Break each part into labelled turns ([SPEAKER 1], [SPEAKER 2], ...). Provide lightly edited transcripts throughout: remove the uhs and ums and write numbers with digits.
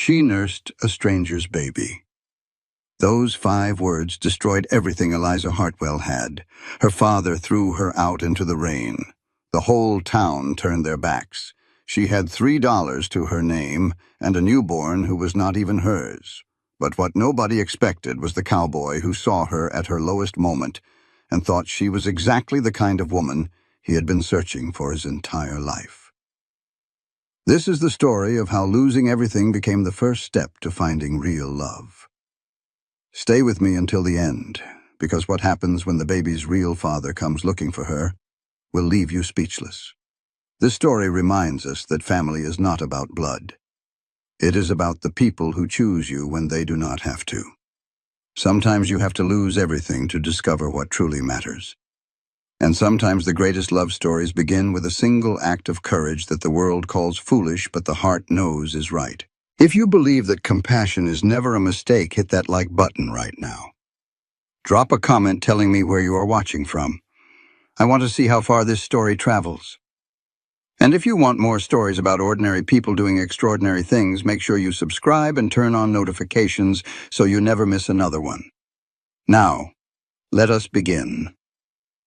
[SPEAKER 1] She nursed a stranger's baby. Those 5 words destroyed everything Eliza Hartwell had. Her father threw her out into the rain. The whole town turned their backs. She had $3 to her name and a newborn who was not even hers. But what nobody expected was the cowboy who saw her at her lowest moment and thought she was exactly the kind of woman he had been searching for his entire life. This is the story of how losing everything became the first step to finding real love. Stay with me until the end, because what happens when the baby's real father comes looking for her will leave you speechless. This story reminds us that family is not about blood. It is about the people who choose you when they do not have to. Sometimes you have to lose everything to discover what truly matters. And sometimes the greatest love stories begin with a single act of courage that the world calls foolish but the heart knows is right. If you believe that compassion is never a mistake, hit that like button right now. Drop a comment telling me where you are watching from. I want to see how far this story travels. And if you want more stories about ordinary people doing extraordinary things, make sure you subscribe and turn on notifications so you never miss another one. Now, let us begin.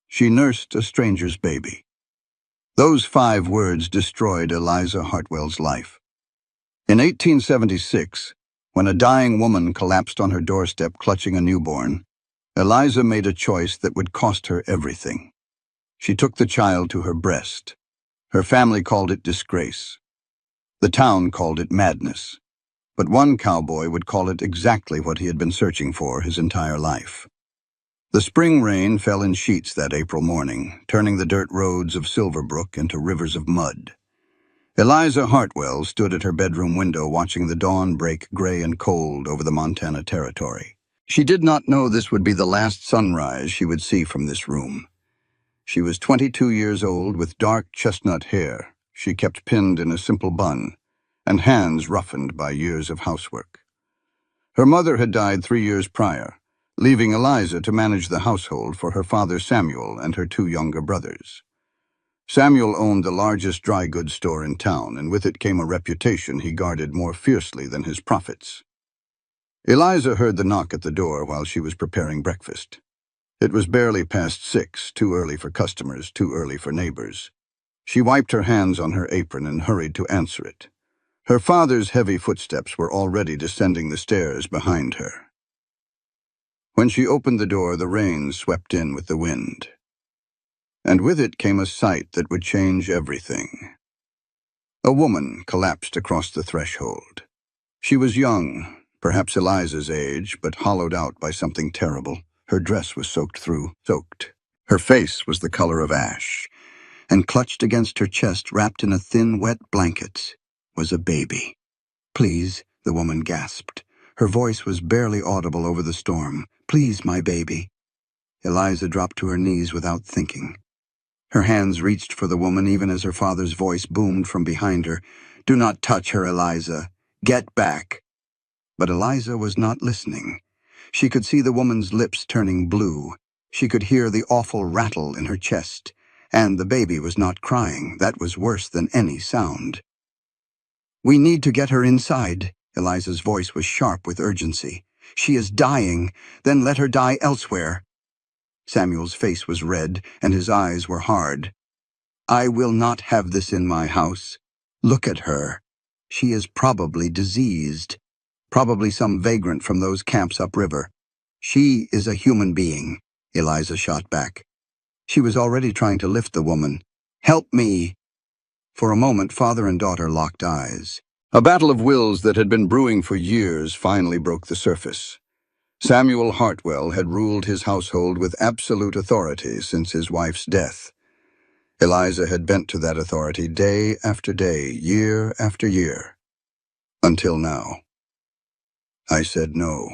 [SPEAKER 1] She nursed a stranger's baby. Those 5 words destroyed Eliza Hartwell's life. In 1876, when a dying woman collapsed on her doorstep clutching a newborn, Eliza made a choice that would cost her everything. She took the child to her breast. Her family called it disgrace. The town called it madness. But one cowboy would call it exactly what he had been searching for his entire life. The spring rain fell in sheets that April morning, turning the dirt roads of Silverbrook into rivers of mud. Eliza Hartwell stood at her bedroom window watching the dawn break gray and cold over the Montana Territory. She did not know this would be the last sunrise she would see from this room. She was 22 years old with dark chestnut hair she kept pinned in a simple bun, and hands roughened by years of housework. Her mother had died 3 years prior, leaving Eliza to manage the household for her father Samuel and her 2 younger brothers. Samuel owned the largest dry goods store in town, and with it came a reputation he guarded more fiercely than his profits. Eliza heard the knock at the door while she was preparing breakfast. It was barely past 6, too early for customers, too early for neighbors. She wiped her hands on her apron and hurried to answer it. Her father's heavy footsteps were already descending the stairs behind her. When she opened the door, the rain swept in with the wind. And with it came a sight that would change everything. A woman collapsed across the threshold. She was young, perhaps Eliza's age, but hollowed out by something terrible. Her dress was soaked. Her face was the color of ash, and clutched against her chest, wrapped in a thin, wet blanket, was a baby. "Please," the woman gasped. Her voice was barely audible over the storm. "Please, my baby." Eliza dropped to her knees without thinking. Her hands reached for the woman even as her father's voice boomed from behind her. "Do not touch her, Eliza. Get back." But Eliza was not listening. She could see the woman's lips turning blue. She could hear the awful rattle in her chest. And the baby was not crying. That was worse than any sound. "We need to get her inside." Eliza's voice was sharp with urgency. "She is dying. Then let her die elsewhere." Samuel's face was red, and his eyes were hard. "I will not have this in my house. Look at her. She is probably diseased. Probably some vagrant from those camps upriver. She is a human being," Eliza shot back. She was already trying to lift the woman. "Help me." For a moment, father and daughter locked eyes. A battle of wills that had been brewing for years finally broke the surface. Samuel Hartwell had ruled his household with absolute authority since his wife's death. Eliza had bent to that authority day after day, year after year. Until now. I said no.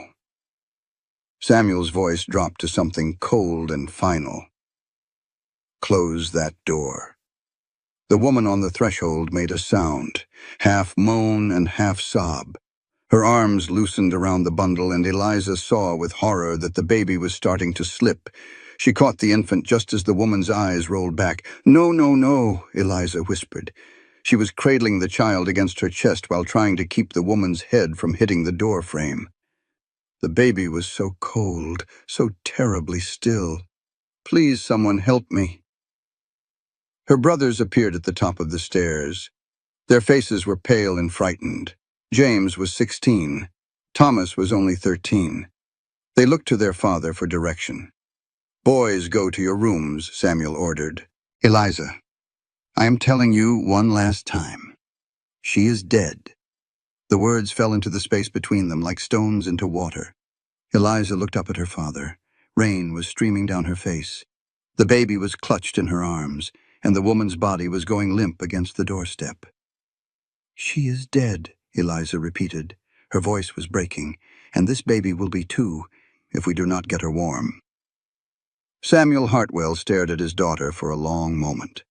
[SPEAKER 1] Samuel's voice dropped to something cold and final. "Close that door." The woman on the threshold made a sound, half moan and half sob. Her arms loosened around the bundle, and Eliza saw with horror that the baby was starting to slip. She caught the infant just as the woman's eyes rolled back. "No, no, no," Eliza whispered. She was cradling the child against her chest while trying to keep the woman's head from hitting the door frame. The baby was so cold, so terribly still. "Please, someone help me." Her brothers appeared at the top of the stairs. Their faces were pale and frightened. James was 16. Thomas was only 13. They looked to their father for direction. "Boys, go to your rooms," Samuel ordered. "Eliza, I am telling you one last time. She is dead." The words fell into the space between them like stones into water. Eliza looked up at her father. Rain was streaming down her face. The baby was clutched in her arms, and the woman's body was going limp against the doorstep. "She is dead," Eliza repeated. Her voice was breaking, "and this baby will be too, if we do not get her warm." Samuel Hartwell stared at his daughter for a long moment.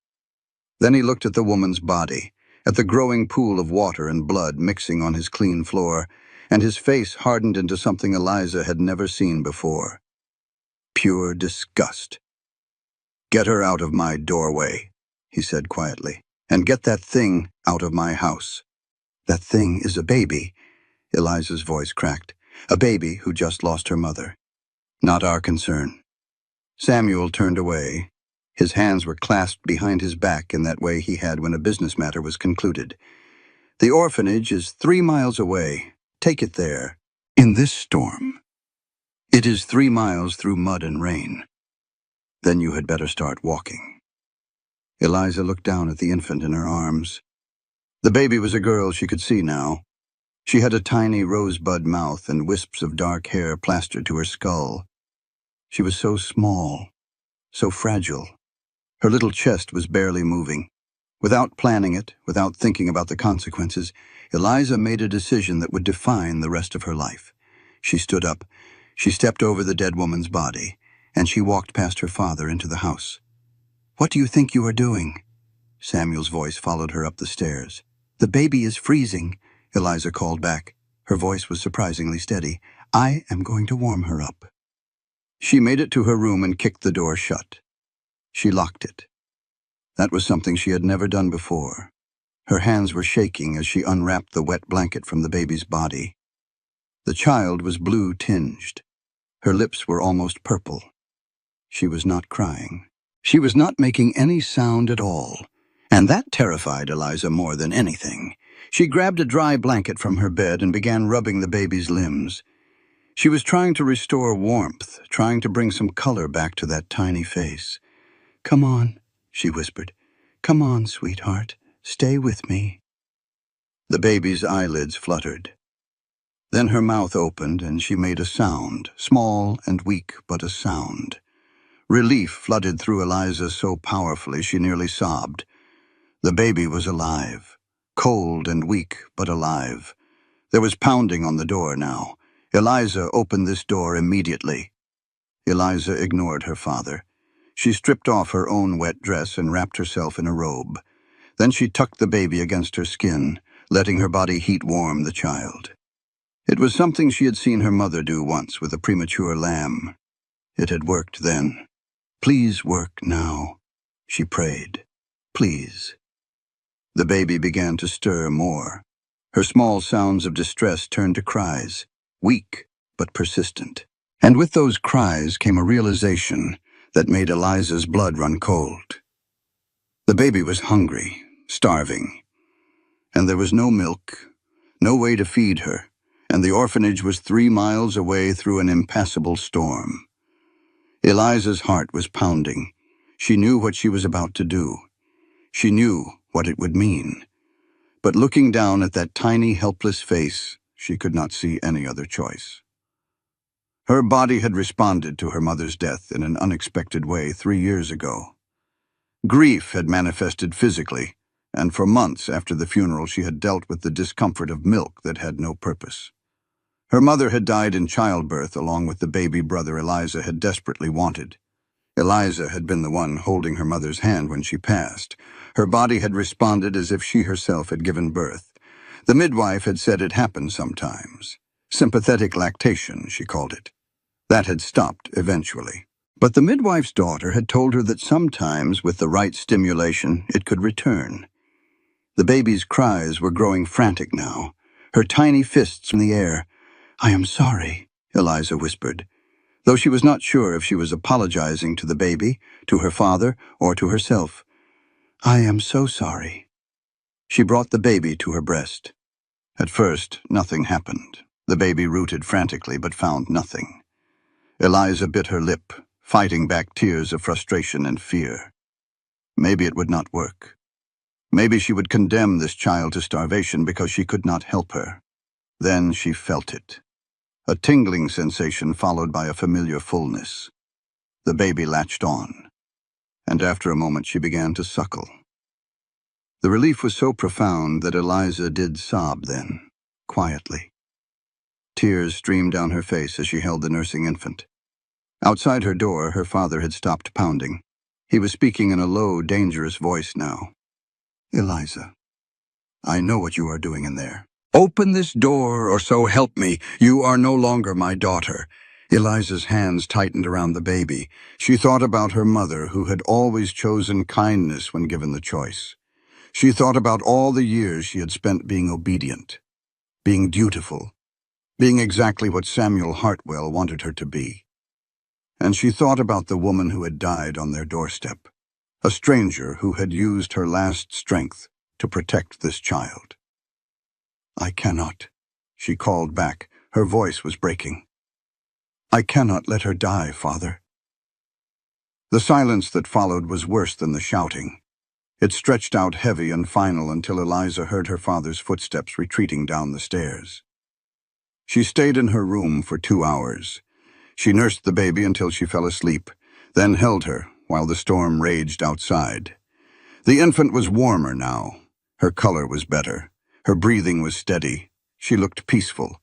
[SPEAKER 1] Then he looked at the woman's body, at the growing pool of water and blood mixing on his clean floor, and his face hardened into something Eliza had never seen before. Pure disgust. "Get her out of my doorway," he said quietly, "and get that thing out of my house." "That thing is a baby," Eliza's voice cracked. "A baby who just lost her mother. Not our concern." Samuel turned away. His hands were clasped behind his back in that way he had when a business matter was concluded. "The orphanage is 3 miles away. Take it there. In this storm. It is 3 miles through mud and rain. Then you had better start walking." Eliza looked down at the infant in her arms. The baby was a girl she could see now. She had a tiny rosebud mouth and wisps of dark hair plastered to her skull. She was so small, so fragile. Her little chest was barely moving. Without planning it, without thinking about the consequences, Eliza made a decision that would define the rest of her life. She stood up, she stepped over the dead woman's body, and she walked past her father into the house. "What do you think you are doing?" Samuel's voice followed her up the stairs. "The baby is freezing," Eliza called back. Her voice was surprisingly steady. "I am going to warm her up." She made it to her room and kicked the door shut. She locked it. That was something she had never done before. Her hands were shaking as she unwrapped the wet blanket from the baby's body. The child was blue-tinged. Her lips were almost purple. She was not crying. She was not making any sound at all, and that terrified Eliza more than anything. She grabbed a dry blanket from her bed and began rubbing the baby's limbs. She was trying to restore warmth, trying to bring some color back to that tiny face. "Come on," she whispered. "Come on, sweetheart. Stay with me." The baby's eyelids fluttered. Then her mouth opened and she made a sound, small and weak, but a sound. Relief flooded through Eliza so powerfully she nearly sobbed. The baby was alive, cold and weak, but alive. There was pounding on the door now. Eliza opened this door immediately. Eliza ignored her father. She stripped off her own wet dress and wrapped herself in a robe. Then she tucked the baby against her skin, letting her body heat warm the child. It was something she had seen her mother do once with a premature lamb. It had worked then. "Please work now," she prayed. "Please." The baby began to stir more. Her small sounds of distress turned to cries, weak but persistent. And with those cries came a realization that made Eliza's blood run cold. The baby was hungry, starving, and there was no milk, no way to feed her, and the orphanage was 3 miles away through an impassable storm. Eliza's heart was pounding. She knew what she was about to do. She knew what it would mean. But looking down at that tiny, helpless face, she could not see any other choice. Her body had responded to her mother's death in an unexpected way 3 years ago. Grief had manifested physically, and for months after the funeral she had dealt with the discomfort of milk that had no purpose. Her mother had died in childbirth along with the baby brother Eliza had desperately wanted. Eliza had been the one holding her mother's hand when she passed. Her body had responded as if she herself had given birth. The midwife had said it happened sometimes. Sympathetic lactation, she called it. That had stopped eventually. But the midwife's daughter had told her that sometimes, with the right stimulation, it could return. The baby's cries were growing frantic now, her tiny fists in the air. "I am sorry," Eliza whispered, though she was not sure if she was apologizing to the baby, to her father, or to herself. "I am so sorry." She brought the baby to her breast. At first, nothing happened. The baby rooted frantically but found nothing. Eliza bit her lip, fighting back tears of frustration and fear. Maybe it would not work. Maybe she would condemn this child to starvation because she could not help her. Then she felt it. A tingling sensation followed by a familiar fullness. The baby latched on, and after a moment she began to suckle. The relief was so profound that Eliza did sob then, quietly. Tears streamed down her face as she held the nursing infant. Outside her door, her father had stopped pounding. He was speaking in a low, dangerous voice now. "Eliza, I know what you are doing in there. Open this door, or so help me, you are no longer my daughter." Eliza's hands tightened around the baby. She thought about her mother, who had always chosen kindness when given the choice. She thought about all the years she had spent being obedient, being dutiful, being exactly what Samuel Hartwell wanted her to be. And she thought about the woman who had died on their doorstep, a stranger who had used her last strength to protect this child. "I cannot," she called back. Her voice was breaking. "I cannot let her die, Father." The silence that followed was worse than the shouting. It stretched out heavy and final until Eliza heard her father's footsteps retreating down the stairs. She stayed in her room for 2 hours. She nursed the baby until she fell asleep, then held her while the storm raged outside. The infant was warmer now. Her color was better. Her breathing was steady. She looked peaceful,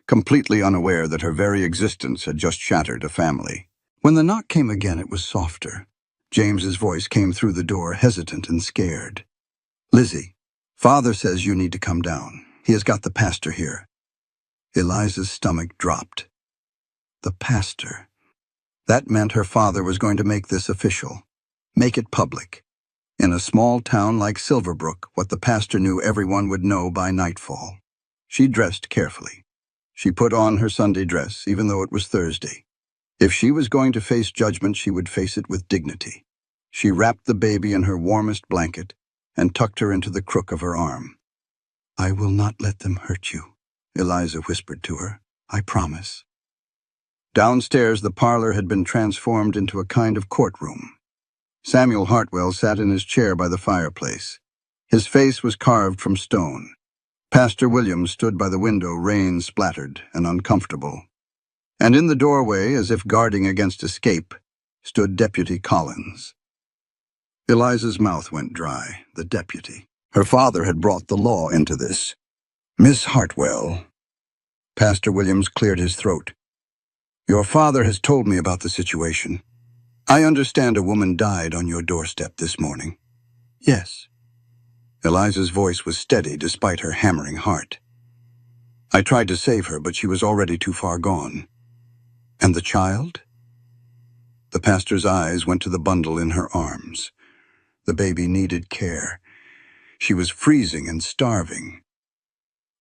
[SPEAKER 1] completely unaware that her very existence had just shattered a family. When the knock came again, it was softer. James's voice came through the door, hesitant and scared. "Lizzie, Father says you need to come down. He has got the pastor here." Eliza's stomach dropped. The pastor. That meant her father was going to make this official, make it public. In a small town like Silverbrook, what the pastor knew everyone would know by nightfall. She dressed carefully. She put on her Sunday dress, even though it was Thursday. If she was going to face judgment, she would face it with dignity. She wrapped the baby in her warmest blanket and tucked her into the crook of her arm. "I will not let them hurt you," Eliza whispered to her. "I promise." Downstairs, the parlor had been transformed into a kind of courtroom. Samuel Hartwell sat in his chair by the fireplace. His face was carved from stone. Pastor Williams stood by the window, rain-splattered and uncomfortable. And in the doorway, as if guarding against escape, stood Deputy Collins. Eliza's mouth went dry. The deputy. Her father had brought the law into this. "Miss Hartwell." Pastor Williams cleared his throat. "Your father has told me about the situation. I understand a woman died on your doorstep this morning." "Yes." Eliza's voice was steady despite her hammering heart. "I tried to save her, but she was already too far gone." "And the child?" The pastor's eyes went to the bundle in her arms. The baby needed care. She was freezing and starving.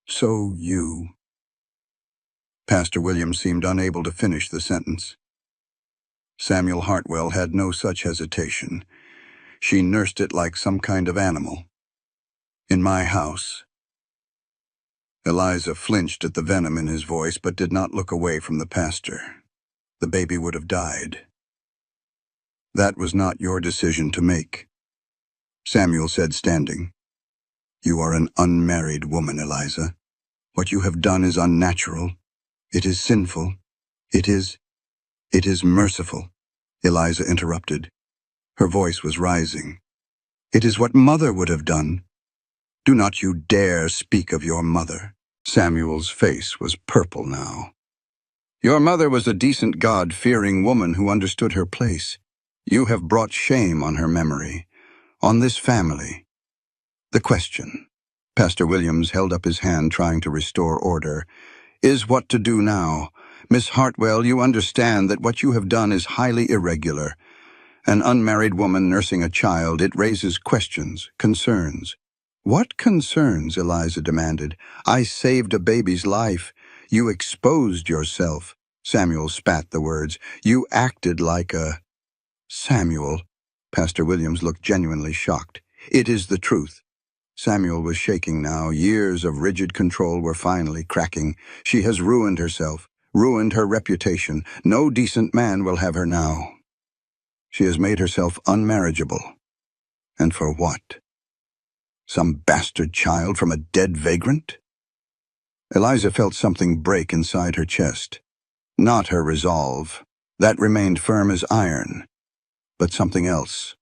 [SPEAKER 1] "So you—" Pastor Williams seemed unable to finish the sentence. Samuel Hartwell had no such hesitation. She nursed it like some kind of animal. "In my house." Eliza flinched at the venom in his voice, but did not look away from the pastor. The baby would have died. "That was not your decision to make," Samuel said, standing. "You are an unmarried woman, Eliza. What you have done is unnatural. It is sinful. It is merciful," Eliza interrupted. Her voice was rising. "It is what Mother would have done. Do not you dare speak of your mother." Samuel's face was purple now. "Your mother was a decent, God-fearing woman who understood her place. You have brought shame on her memory, on this family. The question," Pastor Williams held up his hand trying to restore order, "is what to do now. Miss Hartwell, you understand that what you have done is highly irregular. An unmarried woman nursing a child, it raises questions, concerns. What concerns, Eliza demanded. I saved a baby's life. You exposed yourself. Samuel spat the words. You acted like a... Samuel. Pastor Williams looked genuinely shocked. It is the truth. Samuel was shaking now. Years of rigid control were finally cracking. She has ruined herself, ruined her reputation. No decent man will have her now. She has made herself unmarriageable. And for what? Some bastard child from a dead vagrant? Eliza felt something break inside her chest. Not her resolve. That remained firm as iron. But something else.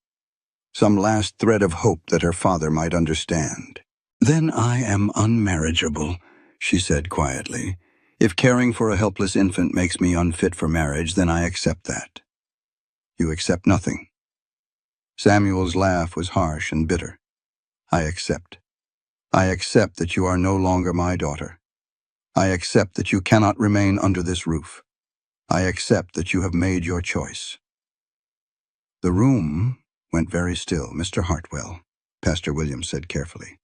[SPEAKER 1] Some last thread of hope that her father might understand. Then I am unmarriageable, she said quietly. If caring for a helpless infant makes me unfit for marriage, then I accept that. You accept nothing. Samuel's laugh was harsh and bitter. I accept. I accept that you are no longer my daughter. I accept that you cannot remain under this roof. I accept that you have made your choice. The room went very still. Mr. Hartwell, Pastor Williams said carefully.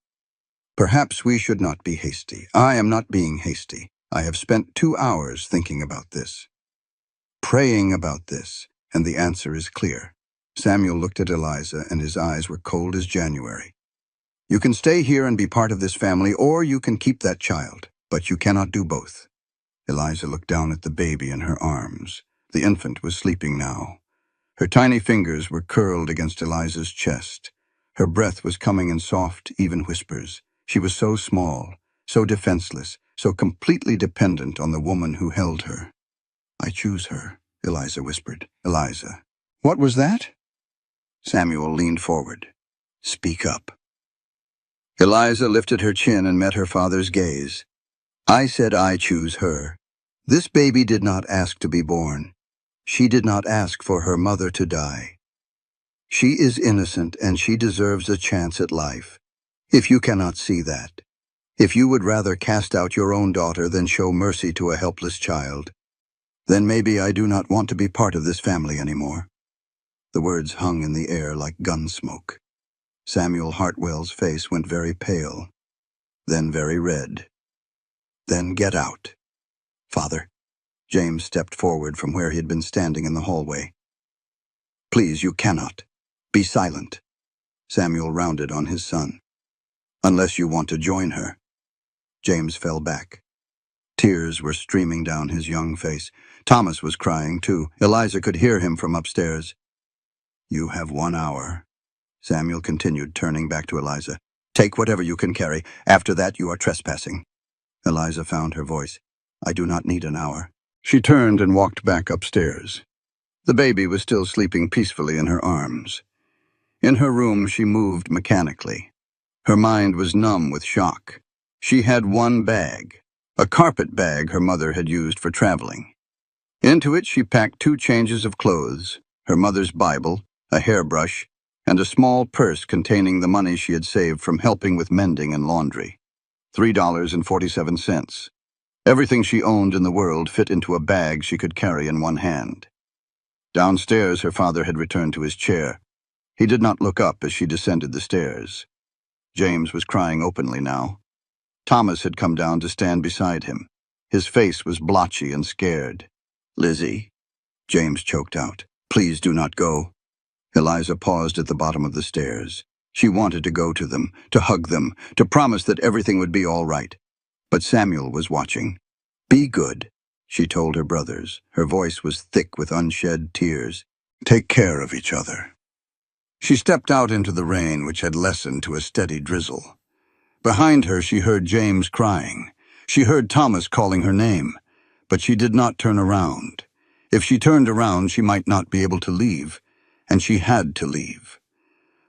[SPEAKER 1] Perhaps we should not be hasty. I am not being hasty. I have spent 2 hours thinking about this, praying about this, and the answer is clear. Samuel looked at Eliza, and his eyes were cold as January. You can stay here and be part of this family, or you can keep that child, but you cannot do both. Eliza looked down at the baby in her arms. The infant was sleeping now. Her tiny fingers were curled against Eliza's chest. Her breath was coming in soft, even whispers. She was so small, so defenseless, so completely dependent on the woman who held her. I choose her, Eliza whispered. Eliza. What was that? Samuel leaned forward. Speak up. Eliza lifted her chin and met her father's gaze. I said I choose her. This baby did not ask to be born. She did not ask for her mother to die. She is innocent and she deserves a chance at life. If you cannot see that, if you would rather cast out your own daughter than show mercy to a helpless child, then maybe I do not want to be part of this family anymore. The words hung in the air like gun smoke. Samuel Hartwell's face went very pale, then very red. Then get out. Father. James stepped forward from where he had been standing in the hallway. Please, you cannot. Be silent. Samuel rounded on his son. Unless you want to join her. James fell back. Tears were streaming down his young face. Thomas was crying, too. Eliza could hear him from upstairs. You have 1 hour. Samuel continued, turning back to Eliza. Take whatever you can carry. After that, you are trespassing. Eliza found her voice. I do not need an hour. She turned and walked back upstairs. The baby was still sleeping peacefully in her arms. In her room, she moved mechanically. Her mind was numb with shock. She had one bag, a carpet bag her mother had used for traveling. Into it, she packed 2 changes of clothes, her mother's Bible, a hairbrush, and a small purse containing the money she had saved from helping with mending and laundry. $3.47. Everything she owned in the world fit into a bag she could carry in one hand. Downstairs, her father had returned to his chair. He did not look up as she descended the stairs. James was crying openly now. Thomas had come down to stand beside him. His face was blotchy and scared. Lizzie, James choked out. Please do not go. Eliza paused at the bottom of the stairs. She wanted to go to them, to hug them, to promise that everything would be all right. But Samuel was watching. Be good, she told her brothers. Her voice was thick with unshed tears. Take care of each other. She stepped out into the rain, which had lessened to a steady drizzle. Behind her, she heard James crying. She heard Thomas calling her name, but she did not turn around. If she turned around, she might not be able to leave, and she had to leave.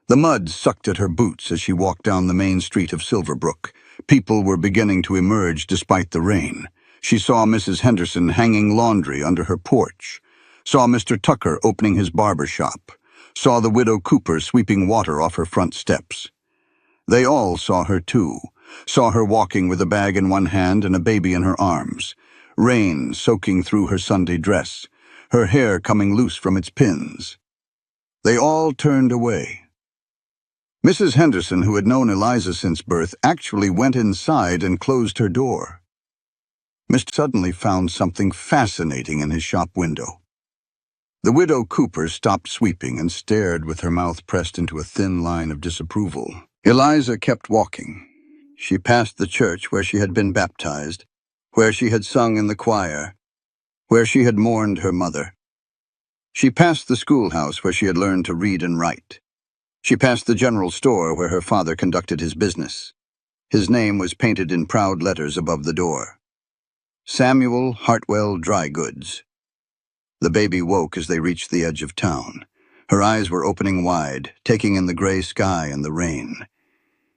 [SPEAKER 1] The mud sucked at her boots as she walked down the main street of Silverbrook. People were beginning to emerge despite the rain. She saw Mrs. Henderson hanging laundry under her porch, saw Mr. Tucker opening his barber shop, saw the widow Cooper sweeping water off her front steps. They all saw her too, saw her walking with a bag in one hand and a baby in her arms, rain soaking through her Sunday dress, her hair coming loose from its pins. They all turned away. Mrs. Henderson, who had known Eliza since birth, actually went inside and closed her door. Mr. suddenly found something fascinating in his shop window. The widow Cooper stopped sweeping and stared with her mouth pressed into a thin line of disapproval. Eliza kept walking. She passed the church where she had been baptized, where she had sung in the choir, where she had mourned her mother. She passed the schoolhouse where she had learned to read and write. She passed the general store where her father conducted his business. His name was painted in proud letters above the door. Samuel Hartwell Dry Goods. The baby woke as they reached the edge of town. Her eyes were opening wide, taking in the gray sky and the rain.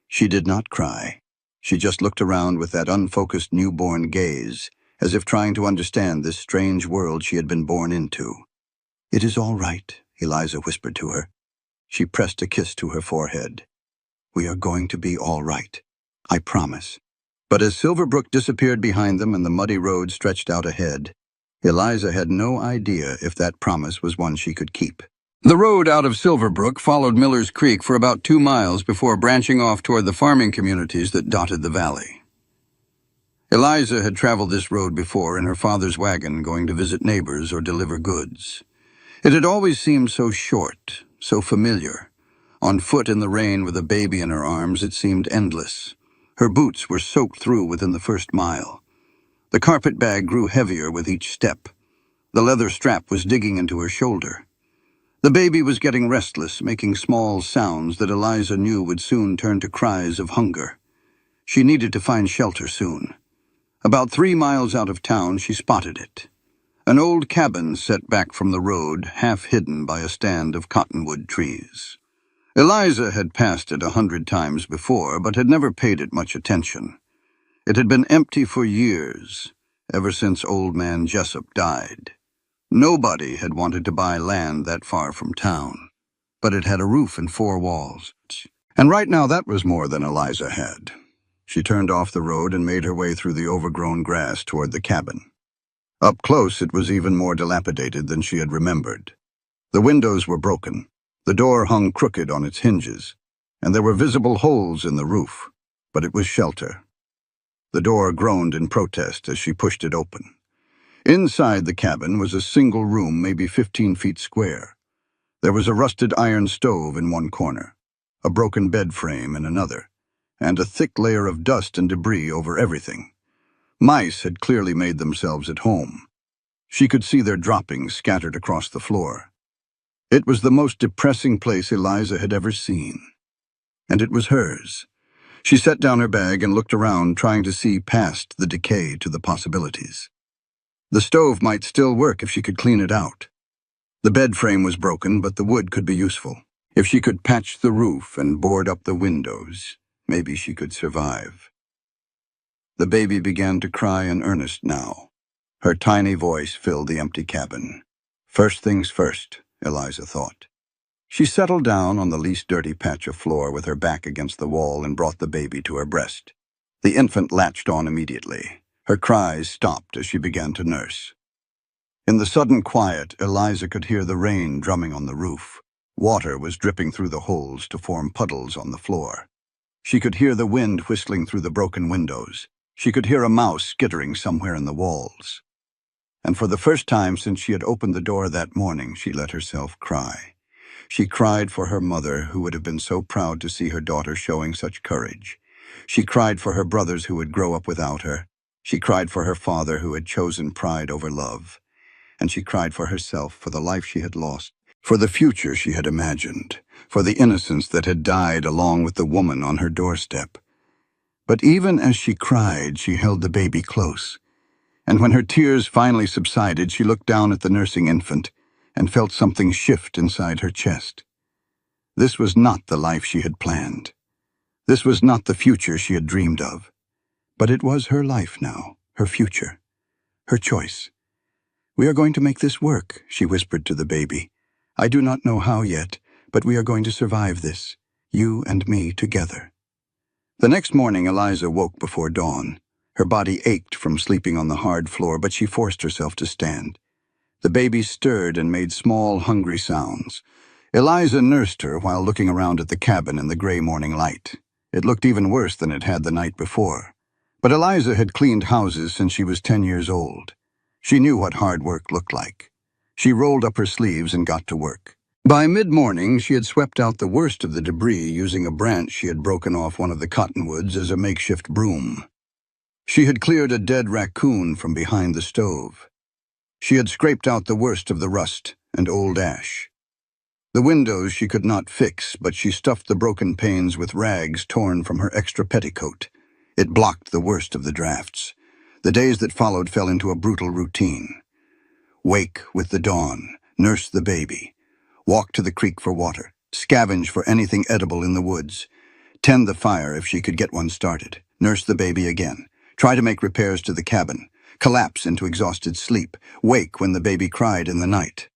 [SPEAKER 1] She did not cry. She just looked around with that unfocused newborn gaze, as if trying to understand this strange world she had been born into. "It is all right," Eliza whispered to her. She pressed a kiss to her forehead. "We are going to be all right. I promise." But as Silverbrook disappeared behind them and the muddy road stretched out ahead, Eliza had no idea if that promise was one she could keep. The road out of Silverbrook followed Miller's Creek for about 2 miles before branching off toward the farming communities that dotted the valley. Eliza had traveled this road before in her father's wagon, going to visit neighbors or deliver goods. It had always seemed so short, so familiar. On foot in the rain with a baby in her arms, it seemed endless. Her boots were soaked through within the first mile. The carpet bag grew heavier with each step. The leather strap was digging into her shoulder. The baby was getting restless, making small sounds that Eliza knew would soon turn to cries of hunger. She needed to find shelter soon. About 3 miles out of town, she spotted it. An old cabin set back from the road, half hidden by a stand of cottonwood trees. Eliza had passed it 100 times before, but had never paid it much attention. It had been empty for years, ever since old man Jessup died. Nobody had wanted to buy land that far from town, but it had a roof and 4 walls. And right now that was more than Eliza had. She turned off the road and made her way through the overgrown grass toward the cabin. Up close, it was even more dilapidated than she had remembered. The windows were broken, the door hung crooked on its hinges, and there were visible holes in the roof, but it was shelter. The door groaned in protest as she pushed it open. Inside the cabin was a single room, maybe 15 feet square. There was a rusted iron stove in one corner, a broken bed frame in another, and a thick layer of dust and debris over everything. Mice had clearly made themselves at home. She could see their droppings scattered across the floor. It was the most depressing place Eliza had ever seen. And it was hers. She set down her bag and looked around, trying to see past the decay to the possibilities. The stove might still work if she could clean it out. The bed frame was broken, but the wood could be useful. If she could patch the roof and board up the windows, maybe she could survive. The baby began to cry in earnest now. Her tiny voice filled the empty cabin. First things first, Eliza thought. She settled down on the least dirty patch of floor with her back against the wall and brought the baby to her breast. The infant latched on immediately. Her cries stopped as she began to nurse. In the sudden quiet, Eliza could hear the rain drumming on the roof. Water was dripping through the holes to form puddles on the floor. She could hear the wind whistling through the broken windows. She could hear a mouse skittering somewhere in the walls. And for the first time since she had opened the door that morning, she let herself cry. She cried for her mother, who would have been so proud to see her daughter showing such courage. She cried for her brothers who would grow up without her. She cried for her father, who had chosen pride over love. And she cried for herself, for the life she had lost, for the future she had imagined, for the innocence that had died along with the woman on her doorstep. But even as she cried, she held the baby close. And when her tears finally subsided, she looked down at the nursing infant and felt something shift inside her chest. This was not the life she had planned. This was not the future she had dreamed of. But it was her life now, her future, her choice. "We are going to make this work," she whispered to the baby. "I do not know how yet, but we are going to survive this, you and me together." The next morning, Eliza woke before dawn. Her body ached from sleeping on the hard floor, but she forced herself to stand. The baby stirred and made small, hungry sounds. Eliza nursed her while looking around at the cabin in the gray morning light. It looked even worse than it had the night before. But Eliza had cleaned houses since she was 10 years old. She knew what hard work looked like. She rolled up her sleeves and got to work. By mid-morning, she had swept out the worst of the debris using a branch she had broken off one of the cottonwoods as a makeshift broom. She had cleared a dead raccoon from behind the stove. She had scraped out the worst of the rust and old ash. The windows she could not fix, but she stuffed the broken panes with rags torn from her extra petticoat. It blocked the worst of the drafts. The days that followed fell into a brutal routine. Wake with the dawn, nurse the baby, walk to the creek for water, scavenge for anything edible in the woods, tend the fire if she could get one started, nurse the baby again, try to make repairs to the cabin, collapse into exhausted sleep, wake when the baby cried in the night.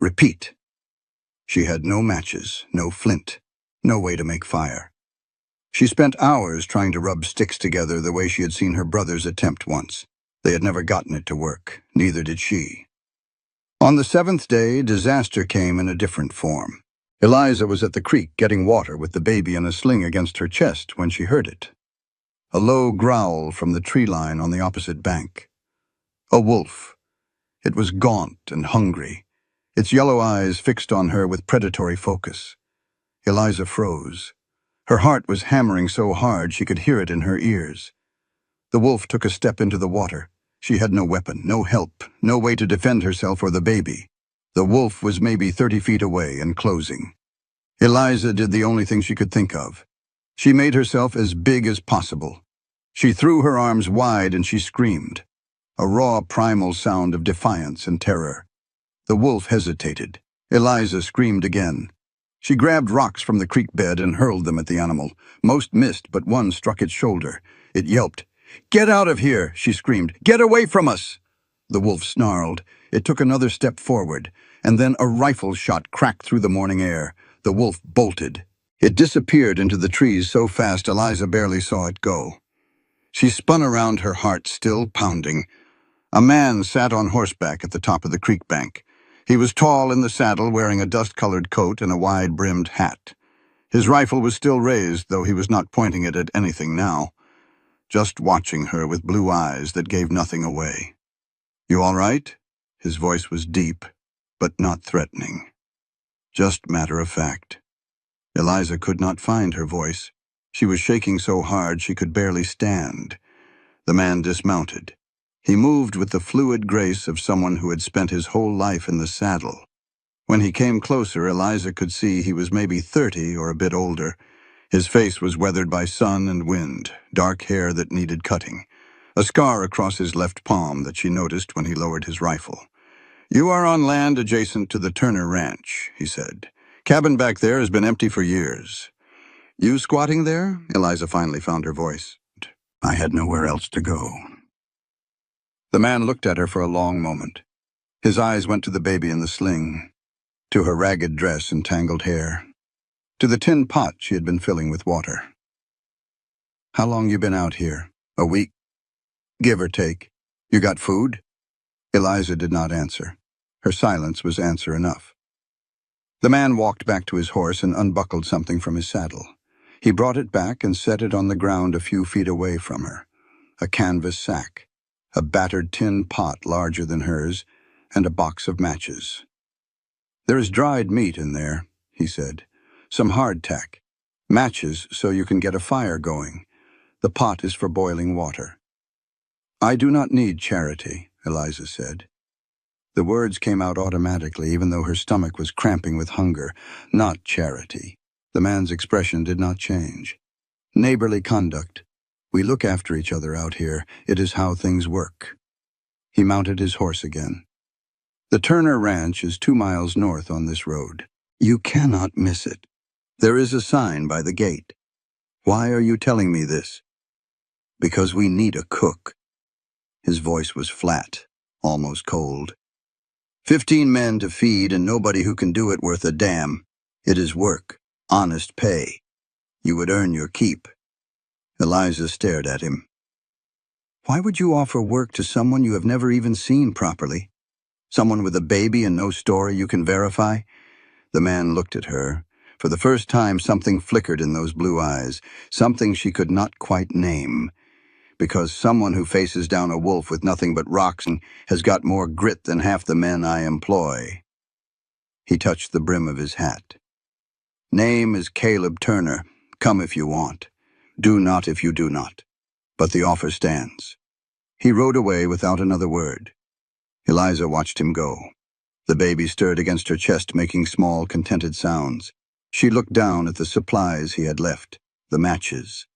[SPEAKER 1] Repeat. She had no matches, no flint, no way to make fire. She spent hours trying to rub sticks together the way she had seen her brothers attempt once. They had never gotten it to work, neither did she. On the 7th day, disaster came in a different form. Eliza was at the creek getting water with the baby in a sling against her chest when she heard it. A low growl from the tree line on the opposite bank. A wolf. It was gaunt and hungry, its yellow eyes fixed on her with predatory focus. Eliza froze. Her heart was hammering so hard she could hear it in her ears. The wolf took a step into the water. She had no weapon, no help, no way to defend herself or the baby. The wolf was maybe 30 feet away and closing. Eliza did the only thing she could think of. She made herself as big as possible. She threw her arms wide and she screamed, a raw primal sound of defiance and terror. The wolf hesitated. Eliza screamed again. She grabbed rocks from the creek bed and hurled them at the animal. Most missed, but one struck its shoulder. It yelped. "Get out of here," she screamed. "Get away from us!" The wolf snarled. It took another step forward, and then a rifle shot cracked through the morning air. The wolf bolted. It disappeared into the trees so fast Eliza barely saw it go. She spun around, her heart still pounding. A man sat on horseback at the top of the creek bank. He was tall in the saddle, wearing a dust-colored coat and a wide-brimmed hat. His rifle was still raised, though he was not pointing it at anything now, just watching her with blue eyes that gave nothing away. "You all right?" His voice was deep, but not threatening. Just matter of fact. Eliza could not find her voice. She was shaking so hard she could barely stand. The man dismounted. He moved with the fluid grace of someone who had spent his whole life in the saddle. When he came closer, Eliza could see he was maybe 30 or a bit older. His face was weathered by sun and wind, dark hair that needed cutting, a scar across his left palm that she noticed when he lowered his rifle. "You are on land adjacent to the Turner Ranch," he said. "Cabin back there has been empty for years." "You squatting there?" Eliza finally found her voice. "I had nowhere else to go." The man looked at her for a long moment. His eyes went to the baby in the sling, to her ragged dress and tangled hair, to the tin pot she had been filling with water. "How long you been out here? A week? Give or take. You got food?" Eliza did not answer. Her silence was answer enough. The man walked back to his horse and unbuckled something from his saddle. He brought it back and set it on the ground a few feet away from her. A canvas sack, a battered tin pot larger than hers, and a box of matches. "There is dried meat in there," he said. "Some hardtack. Matches so you can get a fire going. The pot is for boiling water." "I do not need charity," Eliza said. The words came out automatically, even though her stomach was cramping with hunger. Not charity. The man's expression did not change. "Neighborly conduct. We look after each other out here. It is how things work." He mounted his horse again. "The Turner Ranch is 2 miles north on this road. You cannot miss it. There is a sign by the gate. Why are you telling me this?" "Because we need a cook." His voice was flat, almost cold. 15 men to feed and nobody who can do it worth a damn. It is work, honest pay. You would earn your keep." Eliza stared at him. "Why would you offer work to someone you have never even seen properly? Someone with a baby and no story you can verify? The man looked at her. For the first time, something flickered in those blue eyes, something she could not quite name. Because someone who faces down a wolf with nothing but rocks has got more grit than half the men I employ. He touched the brim of his hat. Name is Caleb Turner. Come if you want. Do not if you do not. But the offer stands. He rode away without another word. Eliza watched him go. The baby stirred against her chest, making small, contented sounds. She looked down at the supplies he had left, the matches.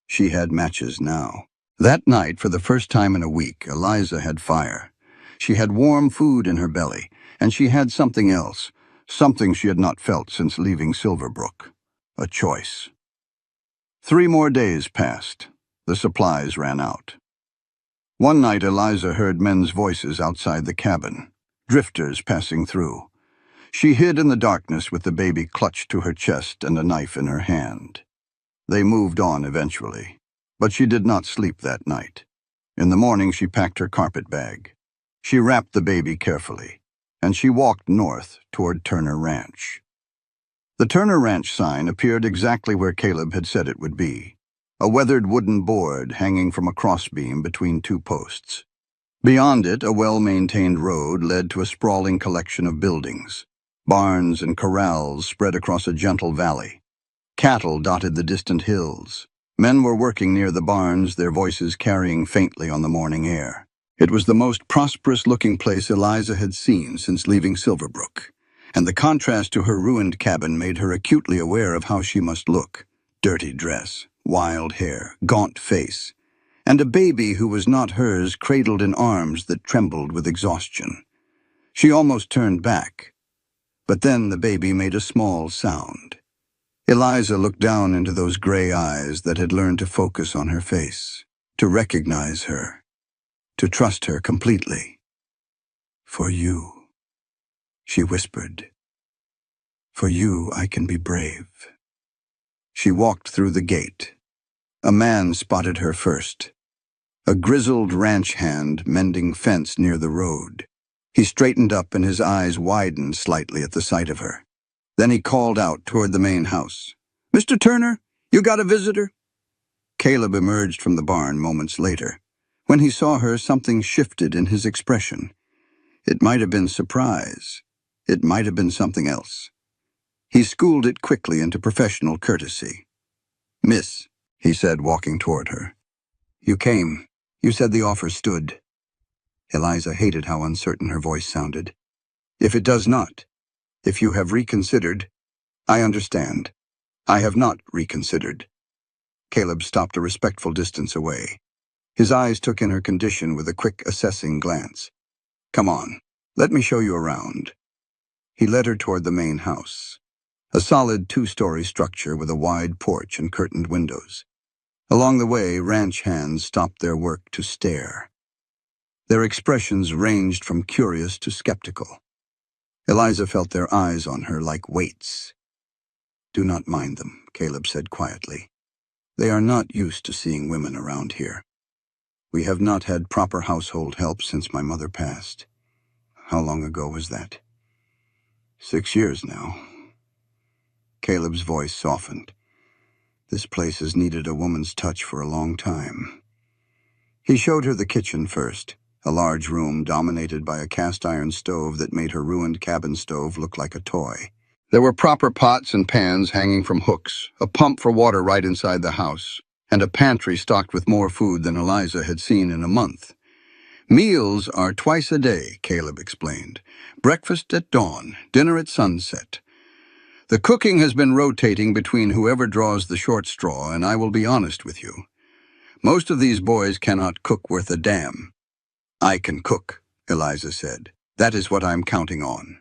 [SPEAKER 1] She had matches now. That night, for the first time in a week, Eliza had fire. She had warm food in her belly, and she had something else, something she had not felt since leaving Silverbrook. A choice. 3 more days passed. The supplies ran out. One night, Eliza heard men's voices outside the cabin, drifters passing through. She hid in the darkness with the baby clutched to her chest and a knife in her hand. They moved on eventually, but she did not sleep that night. In the morning, she packed her carpet bag. She wrapped the baby carefully, and she walked north toward Turner Ranch. The Turner Ranch sign appeared exactly where Caleb had said it would be, a weathered wooden board hanging from a crossbeam between 2 posts. Beyond it, a well-maintained road led to a sprawling collection of buildings. Barns and corrals spread across a gentle valley. Cattle dotted the distant hills. Men were working near the barns, their voices carrying faintly on the morning air. It was the most prosperous-looking place Eliza had seen since leaving Silverbrook, and the contrast to her ruined cabin made her acutely aware of how she must look. Dirty dress, wild hair, gaunt face, and a baby who was not hers cradled in arms that trembled with exhaustion. She almost turned back, but then the baby made a small sound. Eliza looked down into those gray eyes that had learned to focus on her face, to recognize her, to trust her completely. "For you," she whispered. "For you, I can be brave." She walked through the gate. A man spotted her first. A grizzled ranch hand mending fence near the road. He straightened up and his eyes widened slightly at the sight of her. Then he called out toward the main house. "Mr. Turner, you got a visitor?" Caleb emerged from the barn moments later. When he saw her, something shifted in his expression. It might have been surprise. It might have been something else. He schooled it quickly into professional courtesy. "Miss," he said, walking toward her. "You came. You said the offer stood." Eliza hated how uncertain her voice sounded. "If it does not, if you have reconsidered, I understand. I have not reconsidered." Caleb stopped a respectful distance away. His eyes took in her condition with a quick, assessing glance. "Come on, let me show you around." He led her toward the main house, a solid 2-story structure with a wide porch and curtained windows. Along the way, ranch hands stopped their work to stare. Their expressions ranged from curious to skeptical. Eliza felt their eyes on her like weights. "Do not mind them," Caleb said quietly. "They are not used to seeing women around here. We have not had proper household help since my mother passed." "How long ago was that?" 6 years now." Caleb's voice softened. "This place has needed a woman's touch for a long time." He showed her the kitchen first, a large room dominated by a cast-iron stove that made her ruined cabin stove look like a toy. There were proper pots and pans hanging from hooks, a pump for water right inside the house, and a pantry stocked with more food than Eliza had seen in a month. "Meals are twice a day," Caleb explained. "Breakfast at dawn, dinner at sunset. The cooking has been rotating between whoever draws the short straw, and I will be honest with you. Most of these boys cannot cook worth a damn." "I can cook," Eliza said. "That is what I'm counting on."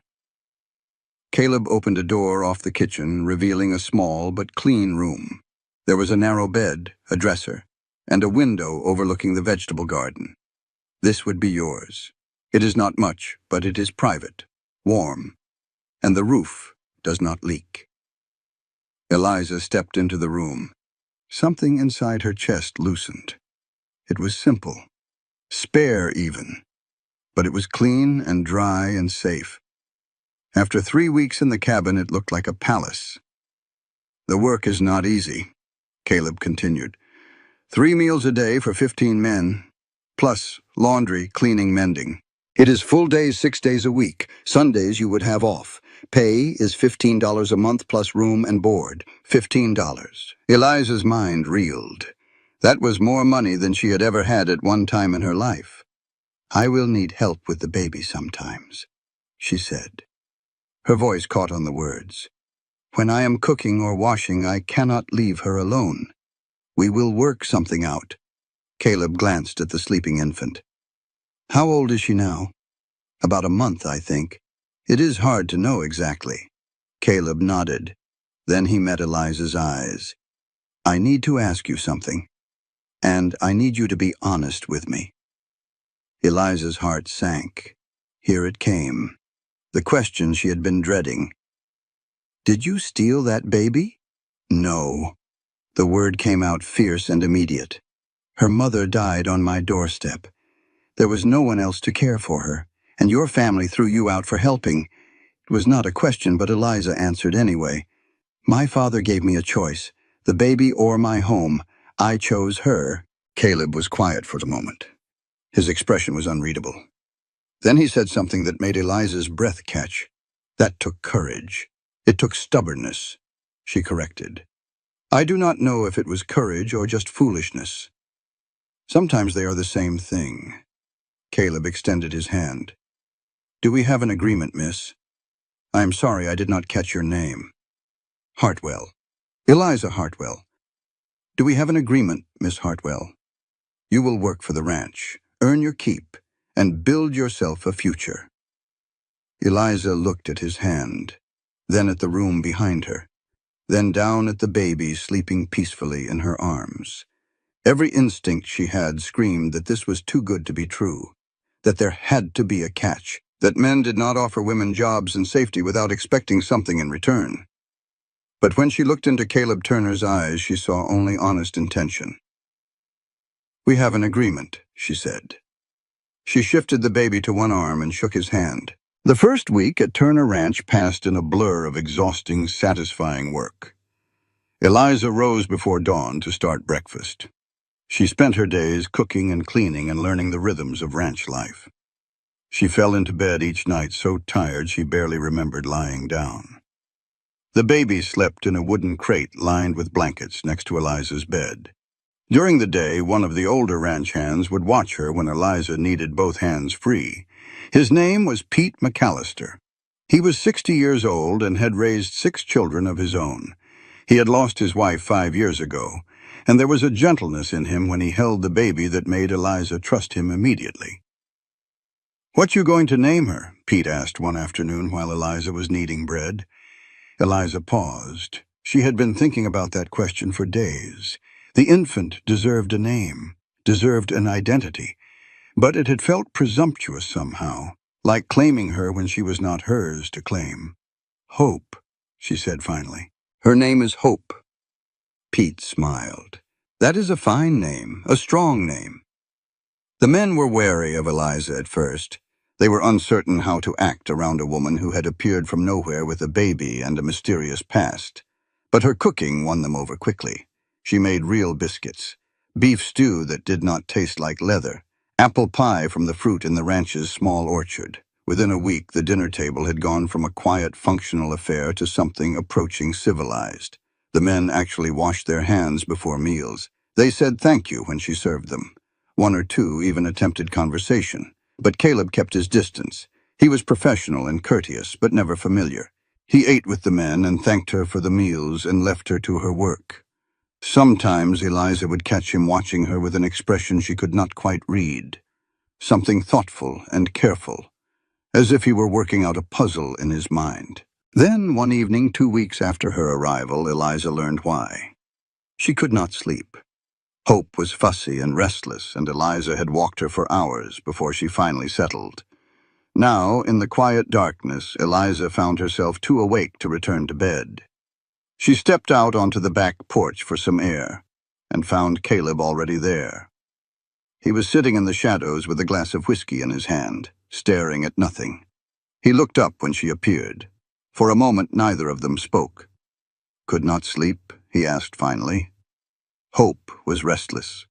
[SPEAKER 1] Caleb opened a door off the kitchen, revealing a small but clean room. There was a narrow bed, a dresser, and a window overlooking the vegetable garden. "This would be yours. It is not much, but it is private, warm, and the roof does not leak." Eliza stepped into the room. Something inside her chest loosened. It was simple, spare even, but it was clean and dry and safe. After 3 weeks in the cabin, it looked like a palace. "The work is not easy," Caleb continued. 3 meals a day for 15 men, plus laundry, cleaning, mending. It is full days 6 days a week. Sundays you would have off. Pay is $15 a month plus room and board. $15. Eliza's mind reeled. That was more money than she had ever had at one time in her life. "I will need help with the baby sometimes," she said. Her voice caught on the words. "When I am cooking or washing, I cannot leave her alone. We will work something out." Caleb glanced at the sleeping infant. "How old is she now?" "About a month, I think. It is hard to know exactly." Caleb nodded. Then he met Eliza's eyes. "I need to ask you something, and I need you to be honest with me." Eliza's heart sank. Here it came. The question she had been dreading. "Did you steal that baby?" "No." The word came out fierce and immediate. "Her mother died on my doorstep. There was no one else to care for her, and your family threw you out for helping." It was not a question, but Eliza answered anyway. "My father gave me a choice, the baby or my home. I chose her." Caleb was quiet for a moment. His expression was unreadable. Then he said something that made Eliza's breath catch. "That took courage. It took stubbornness," she corrected. "I do not know if it was courage or just foolishness. Sometimes they are the same thing." Caleb extended his hand. "Do we have an agreement, miss?" "I am sorry I did not catch your name." "Hartwell. Eliza Hartwell. Do we have an agreement, Miss Hartwell? You will work for the ranch, earn your keep, and build yourself a future." Eliza looked at his hand, then at the room behind her, then down at the baby sleeping peacefully in her arms. Every instinct she had screamed that this was too good to be true, that there had to be a catch, that men did not offer women jobs and safety without expecting something in return. But when she looked into Caleb Turner's eyes, she saw only honest intention. "We have an agreement," she said. She shifted the baby to one arm and shook his hand. The first week at Turner Ranch passed in a blur of exhausting, satisfying work. Eliza rose before dawn to start breakfast. She spent her days cooking and cleaning and learning the rhythms of ranch life. She fell into bed each night so tired she barely remembered lying down. The baby slept in a wooden crate lined with blankets next to Eliza's bed. During the day, one of the older ranch hands would watch her when Eliza needed both hands free. His name was Pete McAllister. He was 60 years old and had raised 6 children of his own. He had lost his wife 5 years ago, and there was a gentleness in him when he held the baby that made Eliza trust him immediately. "What you going to name her?" Pete asked one afternoon while Eliza was kneading bread. Eliza paused. She had been thinking about that question for days. The infant deserved a name, deserved an identity, but it had felt presumptuous somehow, like claiming her when she was not hers to claim. "Hope," she said finally. "Her name is Hope." Pete smiled. "That is a fine name, a strong name." The men were wary of Eliza at first. They were uncertain how to act around a woman who had appeared from nowhere with a baby and a mysterious past. But her cooking won them over quickly. She made real biscuits, beef stew that did not taste like leather, apple pie from the fruit in the ranch's small orchard. Within a week, the dinner table had gone from a quiet, functional affair to something approaching civilized. The men actually washed their hands before meals. They said thank you when she served them. One or two even attempted conversation, but Caleb kept his distance. He was professional and courteous, but never familiar. He ate with the men and thanked her for the meals and left her to her work. Sometimes Eliza would catch him watching her with an expression she could not quite read, something thoughtful and careful, as if he were working out a puzzle in his mind. Then, one evening, 2 weeks after her arrival, Eliza learned why. She could not sleep. Hope was fussy and restless, and Eliza had walked her for hours before she finally settled. Now, in the quiet darkness, Eliza found herself too awake to return to bed. She stepped out onto the back porch for some air, and found Caleb already there. He was sitting in the shadows with a glass of whiskey in his hand, staring at nothing. He looked up when she appeared. For a moment, neither of them spoke. "Could not sleep?" he asked finally. Hope was restless.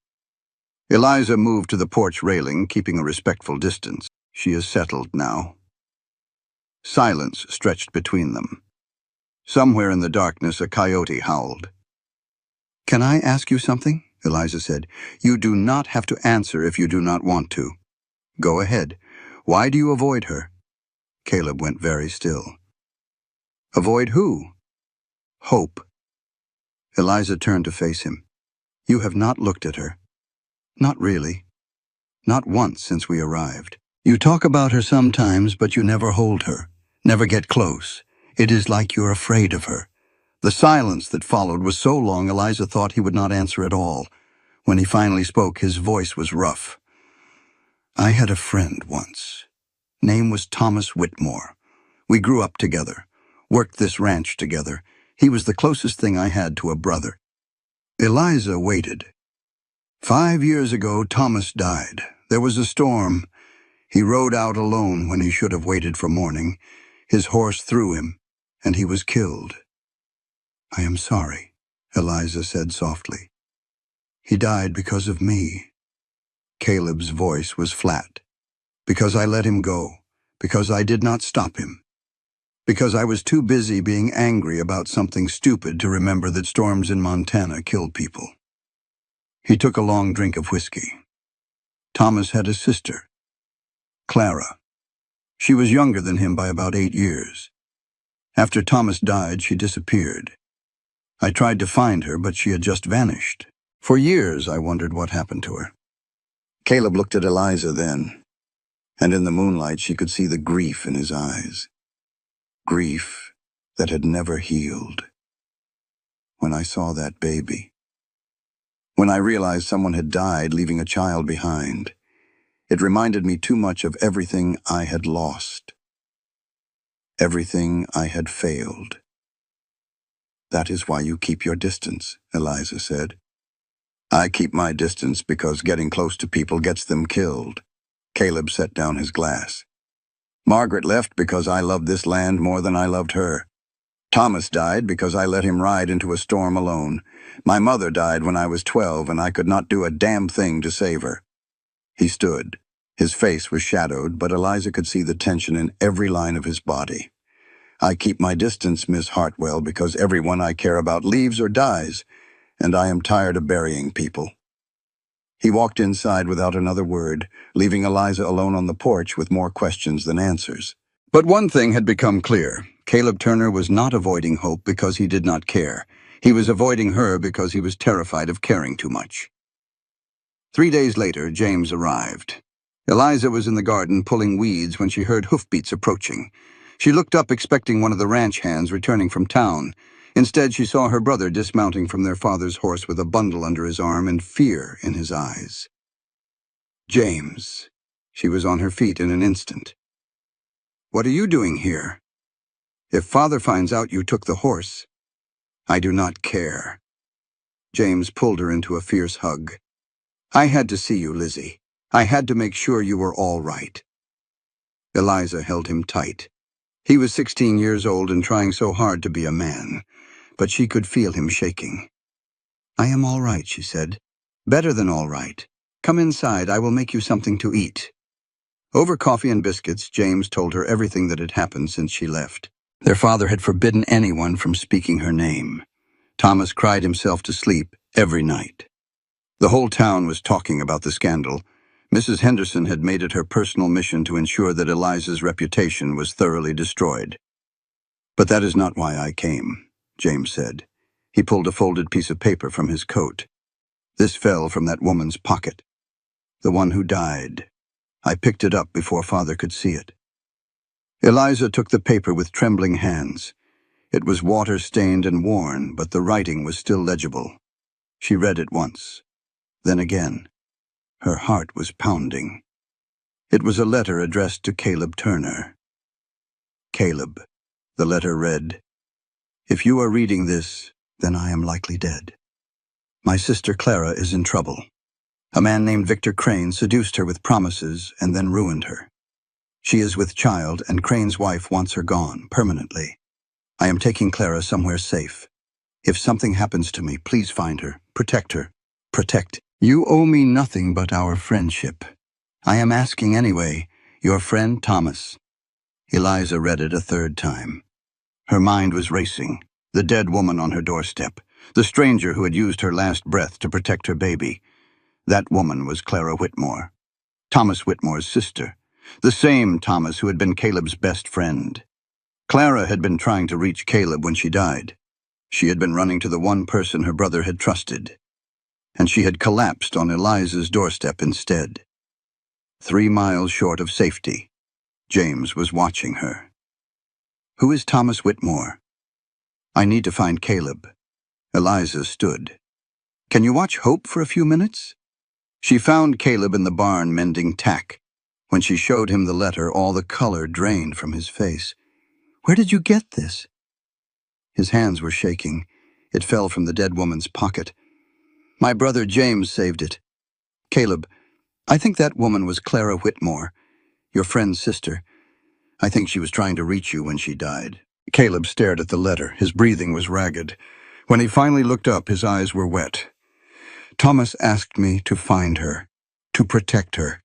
[SPEAKER 1] Eliza moved to the porch railing, keeping a respectful distance. "She is settled now." Silence stretched between them. Somewhere in the darkness, a coyote howled. "Can I ask you something?" Eliza said. "You do not have to answer if you do not want to." "Go ahead. Why do you avoid her?" Caleb went very still. "Avoid who?" "Hope." Eliza turned to face him. "You have not looked at her." "Not really. Not once since we arrived. You talk about her sometimes, but you never hold her, never get close. It is like you're afraid of her." The silence that followed was so long Eliza thought he would not answer at all. When he finally spoke, his voice was rough. "I had a friend once. Name was Thomas Whitmore. We grew up together, worked this ranch together. He was the closest thing I had to a brother." Eliza waited. 5 years ago, Thomas died. There was a storm. He rode out alone when he should have waited for morning. His horse threw him, and he was killed. "I am sorry," Eliza said softly. "He died because of me." Caleb's voice was flat. "Because I let him go. Because I did not stop him. Because I was too busy being angry about something stupid to remember that storms in Montana killed people." He took a long drink of whiskey. "Thomas had a sister, Clara. She was younger than him by about 8 years. After Thomas died, she disappeared. I tried to find her, but she had just vanished. For years, I wondered what happened to her." Caleb looked at Eliza then, and in the moonlight she could see the grief in his eyes. Grief that had never healed. "When I saw that baby, when I realized someone had died, leaving a child behind, it reminded me too much of everything I had lost, everything I had failed." "That is why you keep your distance," Eliza said. "I keep my distance because getting close to people gets them killed." Caleb set down his glass. "Margaret left because I loved this land more than I loved her. Thomas died because I let him ride into a storm alone. My mother died when I was 12 and I could not do a damn thing to save her." He stood. His face was shadowed, but Eliza could see the tension in every line of his body. "I keep my distance, Miss Hartwell, because everyone I care about leaves or dies, and I am tired of burying people." He walked inside without another word, leaving Eliza alone on the porch with more questions than answers. But one thing had become clear. Caleb Turner was not avoiding Hope because he did not care. He was avoiding her because he was terrified of caring too much. 3 days later, James arrived. Eliza was in the garden pulling weeds when she heard hoofbeats approaching. She looked up expecting one of the ranch hands returning from town. Instead, she saw her brother dismounting from their father's horse with a bundle under his arm and fear in his eyes. "James." She was on her feet in an instant. "What are you doing here? If father finds out you took the horse—" "I do not care." James pulled her into a fierce hug. "I had to see you, Lizzie. I had to make sure you were all right." Eliza held him tight. He was 16 years old and trying so hard to be a man, but she could feel him shaking. "I am all right," she said. "Better than all right. Come inside, I will make you something to eat." Over coffee and biscuits, James told her everything that had happened since she left. Their father had forbidden anyone from speaking her name. Thomas cried himself to sleep every night. The whole town was talking about the scandal. Mrs. Henderson had made it her personal mission to ensure that Eliza's reputation was thoroughly destroyed. "But that is not why I came," James said. He pulled a folded piece of paper from his coat. "This fell from that woman's pocket. The one who died. I picked it up before father could see it." Eliza took the paper with trembling hands. It was water-stained and worn, but the writing was still legible. She read it once, then again. Her heart was pounding. It was a letter addressed to Caleb Turner. "Caleb," the letter read, "if you are reading this, then I am likely dead. My sister Clara is in trouble. A man named Victor Crane seduced her with promises and then ruined her. She is with child, and Crane's wife wants her gone, permanently. I am taking Clara somewhere safe. If something happens to me, please find her. Protect her. Protect. You owe me nothing but our friendship. I am asking anyway. Your friend, Thomas. Eliza read it a third time. Her mind was racing. The dead woman on her doorstep. The stranger who had used her last breath to protect her baby. That woman was Clara Whitmore. Thomas Whitmore's sister. The same Thomas who had been Caleb's best friend. Clara had been trying to reach Caleb when she died. She had been running to the one person her brother had trusted. And she had collapsed on Eliza's doorstep instead. 3 miles short of safety, James was watching her. Who is Thomas Whitmore? I need to find Caleb. Eliza stood. Can you watch Hope for a few minutes? She found Caleb in the barn mending tack. When she showed him the letter, all the color drained from his face. Where did you get this? His hands were shaking. It fell from the dead woman's pocket. My brother James saved it. Caleb, I think that woman was Clara Whitmore, your friend's sister. I think she was trying to reach you when she died. Caleb stared at the letter. His breathing was ragged. When he finally looked up, his eyes were wet. Thomas asked me to find her, to protect her.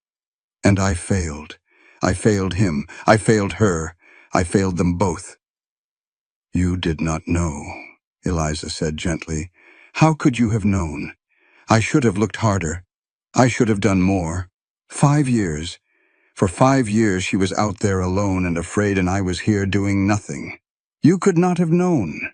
[SPEAKER 1] And I failed. I failed him. I failed her. I failed them both. You did not know, Eliza said gently. How could you have known? I should have looked harder. I should have done more. 5 years. For 5 years she was out there alone and afraid, and I was here doing nothing. You could not have known.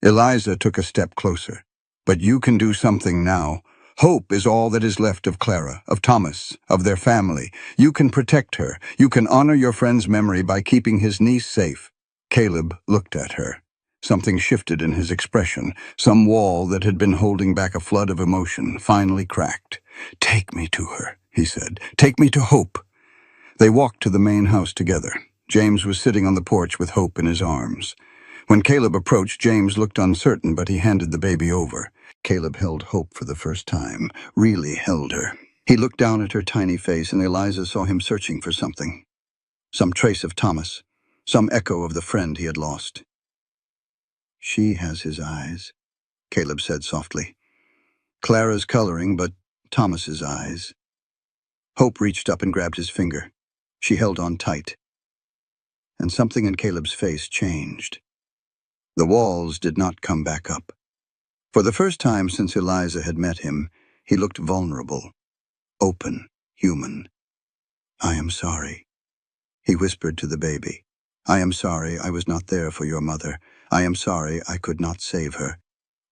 [SPEAKER 1] Eliza took a step closer. But you can do something now. Hope is all that is left of Clara, of Thomas, of their family. You can protect her. You can honor your friend's memory by keeping his niece safe. Caleb looked at her. Something shifted in his expression. Some wall that had been holding back a flood of emotion finally cracked. Take me to her, he said. Take me to Hope. They walked to the main house together. James was sitting on the porch with Hope in his arms. When Caleb approached, James looked uncertain, but he handed the baby over. Caleb held Hope for the first time, really held her. He looked down at her tiny face, and Eliza saw him searching for something. Some trace of Thomas, some echo of the friend he had lost. She has his eyes, Caleb said softly. Clara's coloring, but Thomas's eyes. Hope reached up and grabbed his finger. She held on tight. And something in Caleb's face changed. The walls did not come back up. For the first time since Eliza had met him, he looked vulnerable, open, human. I am sorry, he whispered to the baby. I am sorry I was not there for your mother. I am sorry I could not save her.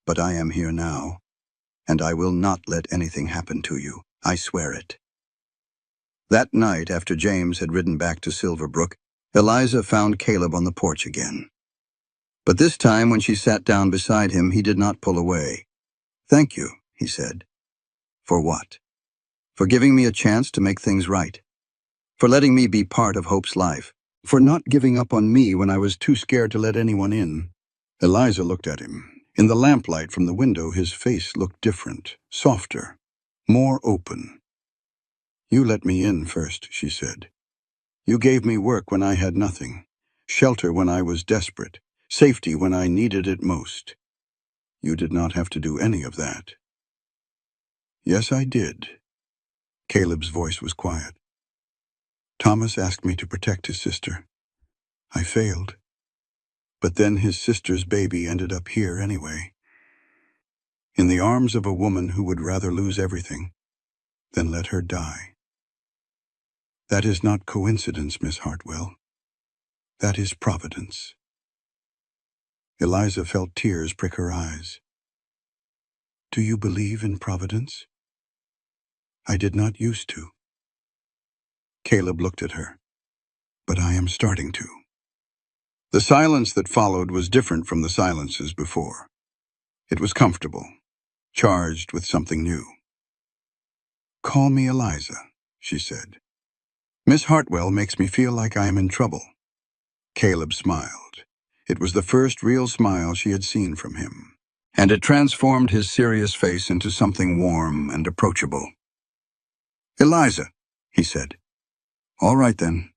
[SPEAKER 1] But I am here now, and I will not let anything happen to you. I swear it. That night, after James had ridden back to Silverbrook, Eliza found Caleb on the porch again. But this time, when she sat down beside him, he did not pull away. Thank you, he said. For what? For giving me a chance to make things right. For letting me be part of Hope's life. For not giving up on me when I was too scared to let anyone in. Eliza looked at him. In the lamplight from the window, his face looked different, softer, more open. You let me in first, she said. You gave me work when I had nothing, shelter when I was desperate, safety when I needed it most. You did not have to do any of that. Yes, I did. Caleb's voice was quiet. Thomas asked me to protect his sister. I failed. But then his sister's baby ended up here anyway. In the arms of a woman who would rather lose everything than let her die. That is not coincidence, Miss Hartwell. That is providence. Eliza felt tears prick her eyes. Do you believe in providence? I did not used to. Caleb looked at her. But I am starting to. The silence that followed was different from the silences before. It was comfortable, charged with something new. Call me Eliza, she said. Miss Hartwell makes me feel like I am in trouble. Caleb smiled. It was the first real smile she had seen from him, and it transformed his serious face into something warm and approachable. Eliza, he said. All right then.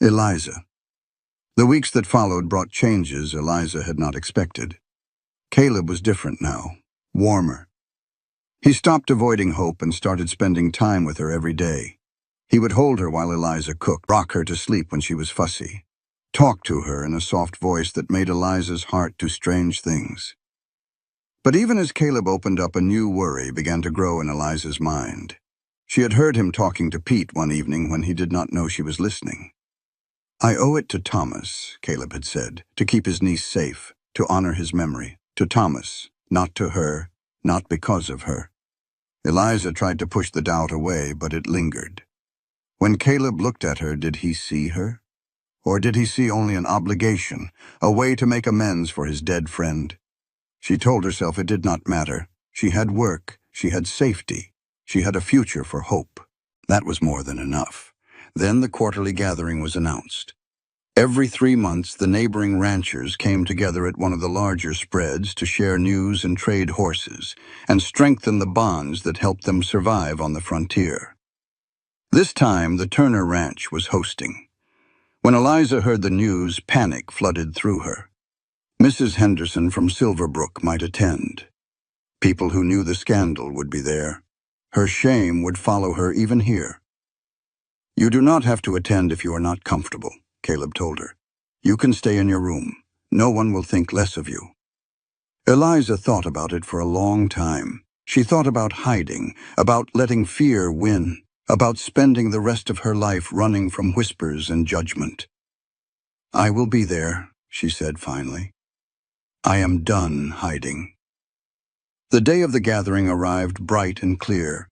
[SPEAKER 1] Eliza. The weeks that followed brought changes Eliza had not expected. Caleb was different now, warmer. He stopped avoiding Hope and started spending time with her every day. He would hold her while Eliza cooked, rock her to sleep when she was fussy, talk to her in a soft voice that made Eliza's heart do strange things. But even as Caleb opened up, a new worry began to grow in Eliza's mind. She had heard him talking to Pete one evening when he did not know she was listening. "I owe it to Thomas," Caleb had said, "to keep his niece safe, to honor his memory. To Thomas, not to her, not because of her." Eliza tried to push the doubt away, but it lingered. When Caleb looked at her, did he see her? Or did he see only an obligation, a way to make amends for his dead friend? She told herself it did not matter. She had work, she had safety, she had a future for Hope. That was more than enough. Then the quarterly gathering was announced. Every 3 months, the neighboring ranchers came together at one of the larger spreads to share news and trade horses, and strengthen the bonds that helped them survive on the frontier. This time, the Turner Ranch was hosting. When Eliza heard the news, panic flooded through her. Mrs. Henderson from Silverbrook might attend. People who knew the scandal would be there. Her shame would follow her even here. "You do not have to attend if you are not comfortable," Caleb told her. "You can stay in your room. No one will think less of you." Eliza thought about it for a long time. She thought about hiding, about letting fear win, about spending the rest of her life running from whispers and judgment. "I will be there," she said finally. "I am done hiding." The day of the gathering arrived bright and clear.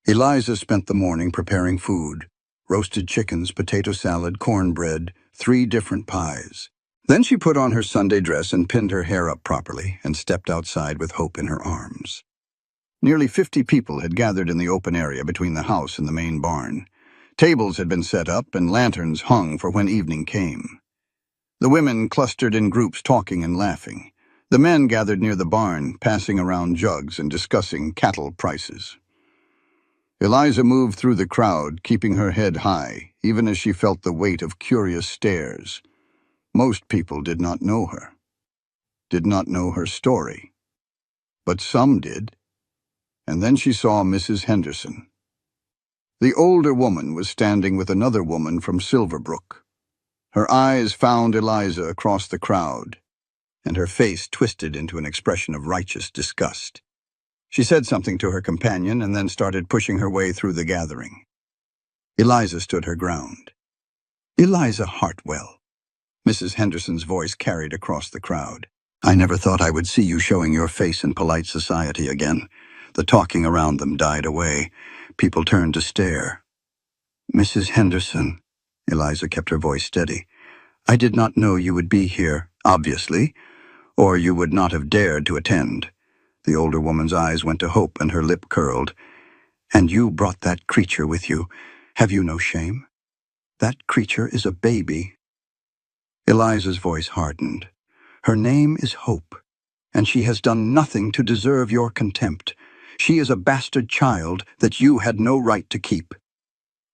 [SPEAKER 1] Eliza spent the morning preparing food: roasted chickens, potato salad, cornbread, 3 different pies. Then she put on her Sunday dress and pinned her hair up properly and stepped outside with Hope in her arms. Nearly 50 people had gathered in the open area between the house and the main barn. Tables had been set up and lanterns hung for when evening came. The women clustered in groups talking and laughing. The men gathered near the barn, passing around jugs and discussing cattle prices. Eliza moved through the crowd, keeping her head high, even as she felt the weight of curious stares. Most people did not know her, did not know her story. But some did. And then she saw Mrs. Henderson. The older woman was standing with another woman from Silverbrook. Her eyes found Eliza across the crowd, and her face twisted into an expression of righteous disgust. She said something to her companion and then started pushing her way through the gathering. Eliza stood her ground. "Eliza Hartwell," Mrs. Henderson's voice carried across the crowd. "I never thought I would see you showing your face in polite society again." The talking around them died away. People turned to stare. "Mrs. Henderson," Eliza kept her voice steady, "I did not know you would be here, obviously, or you would not have dared to attend." The older woman's eyes went to Hope and her lip curled. "And you brought that creature with you. Have you no shame? That creature is a baby." Eliza's voice hardened. "Her name is Hope, and she has done nothing to deserve your contempt. She is a bastard child that you had no right to keep."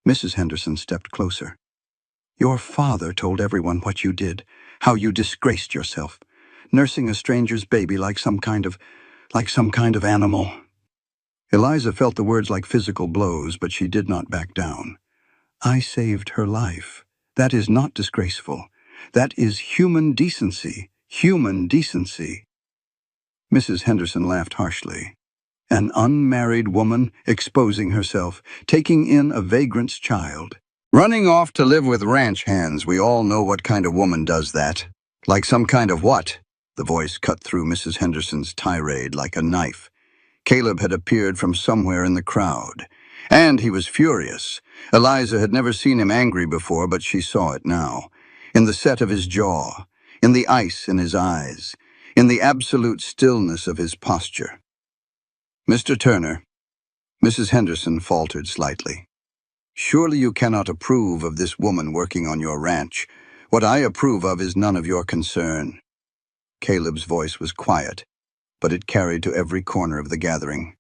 [SPEAKER 1] Mrs. Henderson stepped closer. "Your father told everyone what you did, how you disgraced yourself, nursing a stranger's baby like some kind of animal." Eliza felt the words like physical blows, but she did not back down. "I saved her life. That is not disgraceful. That is human decency. Human decency." Mrs. Henderson laughed harshly. "An unmarried woman exposing herself, taking in a vagrant's child. Running off to live with ranch hands. We all know what kind of woman does that." "Like some kind of what?" The voice cut through Mrs. Henderson's tirade like a knife. Caleb had appeared from somewhere in the crowd, and he was furious. Eliza had never seen him angry before, but she saw it now. In the set of his jaw, in the ice in his eyes, in the absolute stillness of his posture. "Mr. Turner," Mrs. Henderson faltered slightly, "surely you cannot approve of this woman working on your ranch. What I approve of is none of your concern." Caleb's voice was quiet, but it carried to every corner of the gathering.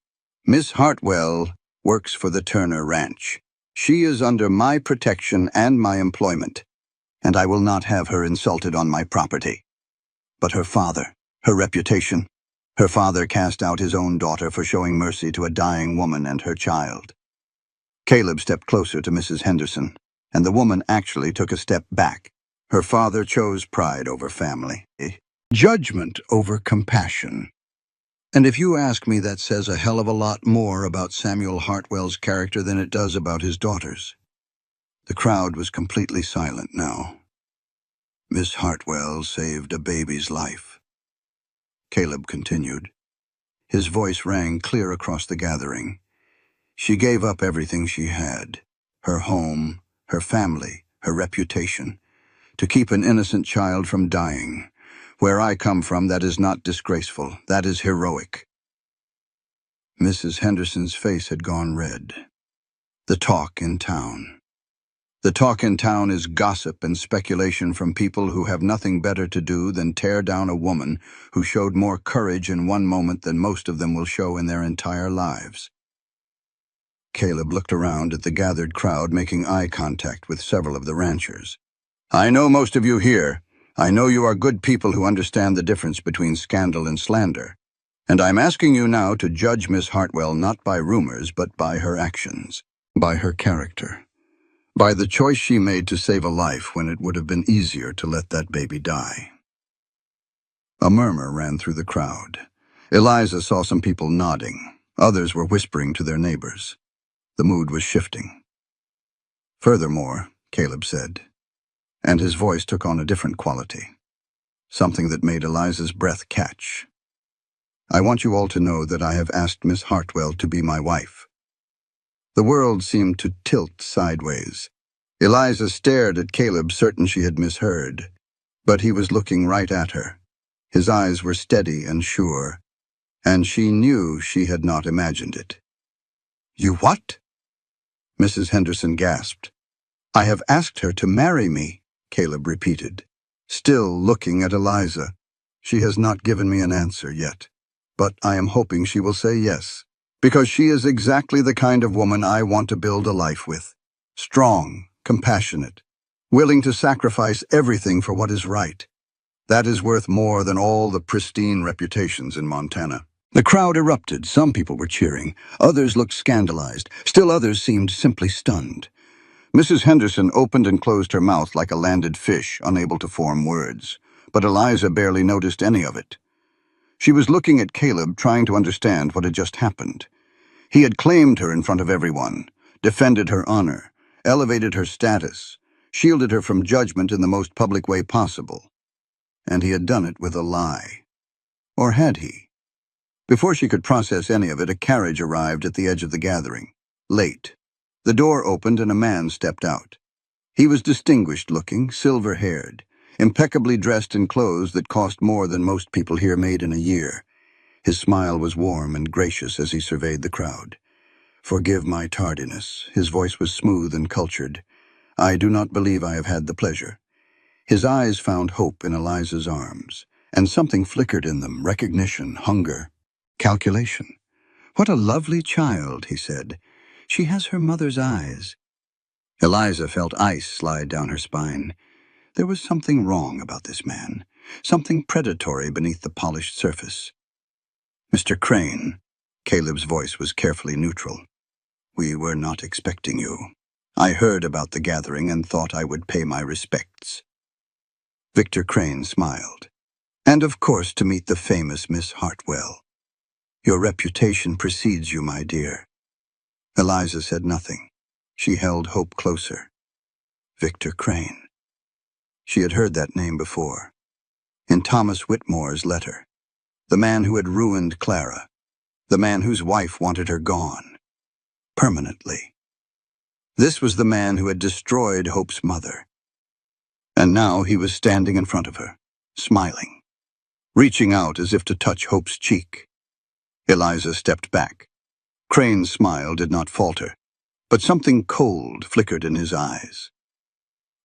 [SPEAKER 1] "Miss Hartwell works for the Turner Ranch. She is under my protection and my employment. and I will not have her insulted on my property. But her father, her reputation. Her father cast out his own daughter for showing mercy to a dying woman and her child. Caleb stepped closer to Mrs. Henderson, and the woman actually took a step back. Her father chose pride over family, judgment over compassion. And if you ask me, that says a hell of a lot more about Samuel Hartwell's character than it does about his daughters. The crowd was completely silent now. Miss Hartwell saved a baby's life. Caleb continued. His voice rang clear across the gathering. She gave up everything she had, her home, her family, her reputation, to keep an innocent child from dying. Where I come from, that is not disgraceful, that is heroic. Mrs. Henderson's face had gone red. The talk in town. The talk in town is gossip and speculation from people who have nothing better to do than tear down a woman who showed more courage in one moment than most of them will show in their entire lives. Caleb looked around at the gathered crowd, making eye contact with several of the ranchers. I know most of you here. I know you are good people who understand the difference between scandal and slander. And I'm asking you now to judge Miss Hartwell not by rumors, but by her actions, by her character, by the choice she made to save a life when it would have been easier to let that baby die. A murmur ran through the crowd. Eliza saw some people nodding. Others were whispering to their neighbors. The mood was shifting. Furthermore, Caleb said, and his voice took on a different quality, something that made Eliza's breath catch. I want you all to know that I have asked Miss Hartwell to be my wife. The world seemed to tilt sideways. Eliza stared at Caleb, certain she had misheard, but he was looking right at her. His eyes were steady and sure, and she knew she had not imagined it. You what? Mrs. Henderson gasped. I have asked her to marry me, Caleb repeated, still looking at Eliza. She has not given me an answer yet, but I am hoping she will say yes, because she is exactly the kind of woman I want to build a life with. Strong, compassionate, willing to sacrifice everything for what is right. That is worth more than all the pristine reputations in Montana. The crowd erupted. Some people were cheering. Others looked scandalized. Still others seemed simply stunned. Mrs. Henderson opened and closed her mouth like a landed fish, unable to form words. But Eliza barely noticed any of it. She was looking at Caleb, trying to understand what had just happened. He had claimed her in front of everyone, defended her honor, elevated her status, shielded her from judgment in the most public way possible. And he had done it with a lie. Or had he? Before she could process any of it, a carriage arrived at the edge of the gathering. Late. The door opened and a man stepped out. He was distinguished-looking, silver-haired, impeccably dressed in clothes that cost more than most people here made in a year. His smile was warm and gracious as he surveyed the crowd. Forgive my tardiness. His voice was smooth and cultured. I do not believe I have had the pleasure. His eyes found hope in Eliza's arms, and something flickered in them, recognition, hunger. Calculation. What a lovely child, he said. She has her mother's eyes. Eliza felt ice slide down her spine. There was something wrong about this man, something predatory beneath the polished surface. Mr. Crane, Caleb's voice was carefully neutral. We were not expecting you. I heard about the gathering and thought I would pay my respects. Victor Crane smiled. And of course to meet the famous Miss Hartwell. Your reputation precedes you, my dear. Eliza said nothing. She held Hope closer. Victor Crane. She had heard that name before. In Thomas Whitmore's letter. The man who had ruined Clara. The man whose wife wanted her gone. Permanently. This was the man who had destroyed Hope's mother. And now he was standing in front of her, smiling, reaching out as if to touch Hope's cheek. Eliza stepped back. Crane's smile did not falter, but something cold flickered in his eyes.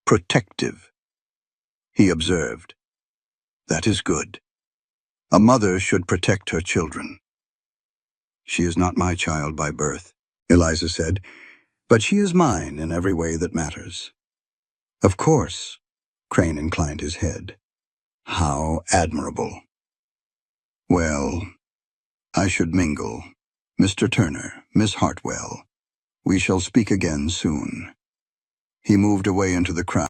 [SPEAKER 1] Protective. He observed. That is good. A mother should protect her children. She is not my child by birth, Eliza said, but she is mine in every way that matters. Of course, Crane inclined his head. How admirable. Well, I should mingle. Mr. Turner, Miss Hartwell, we shall speak again soon. He moved away into the crowd,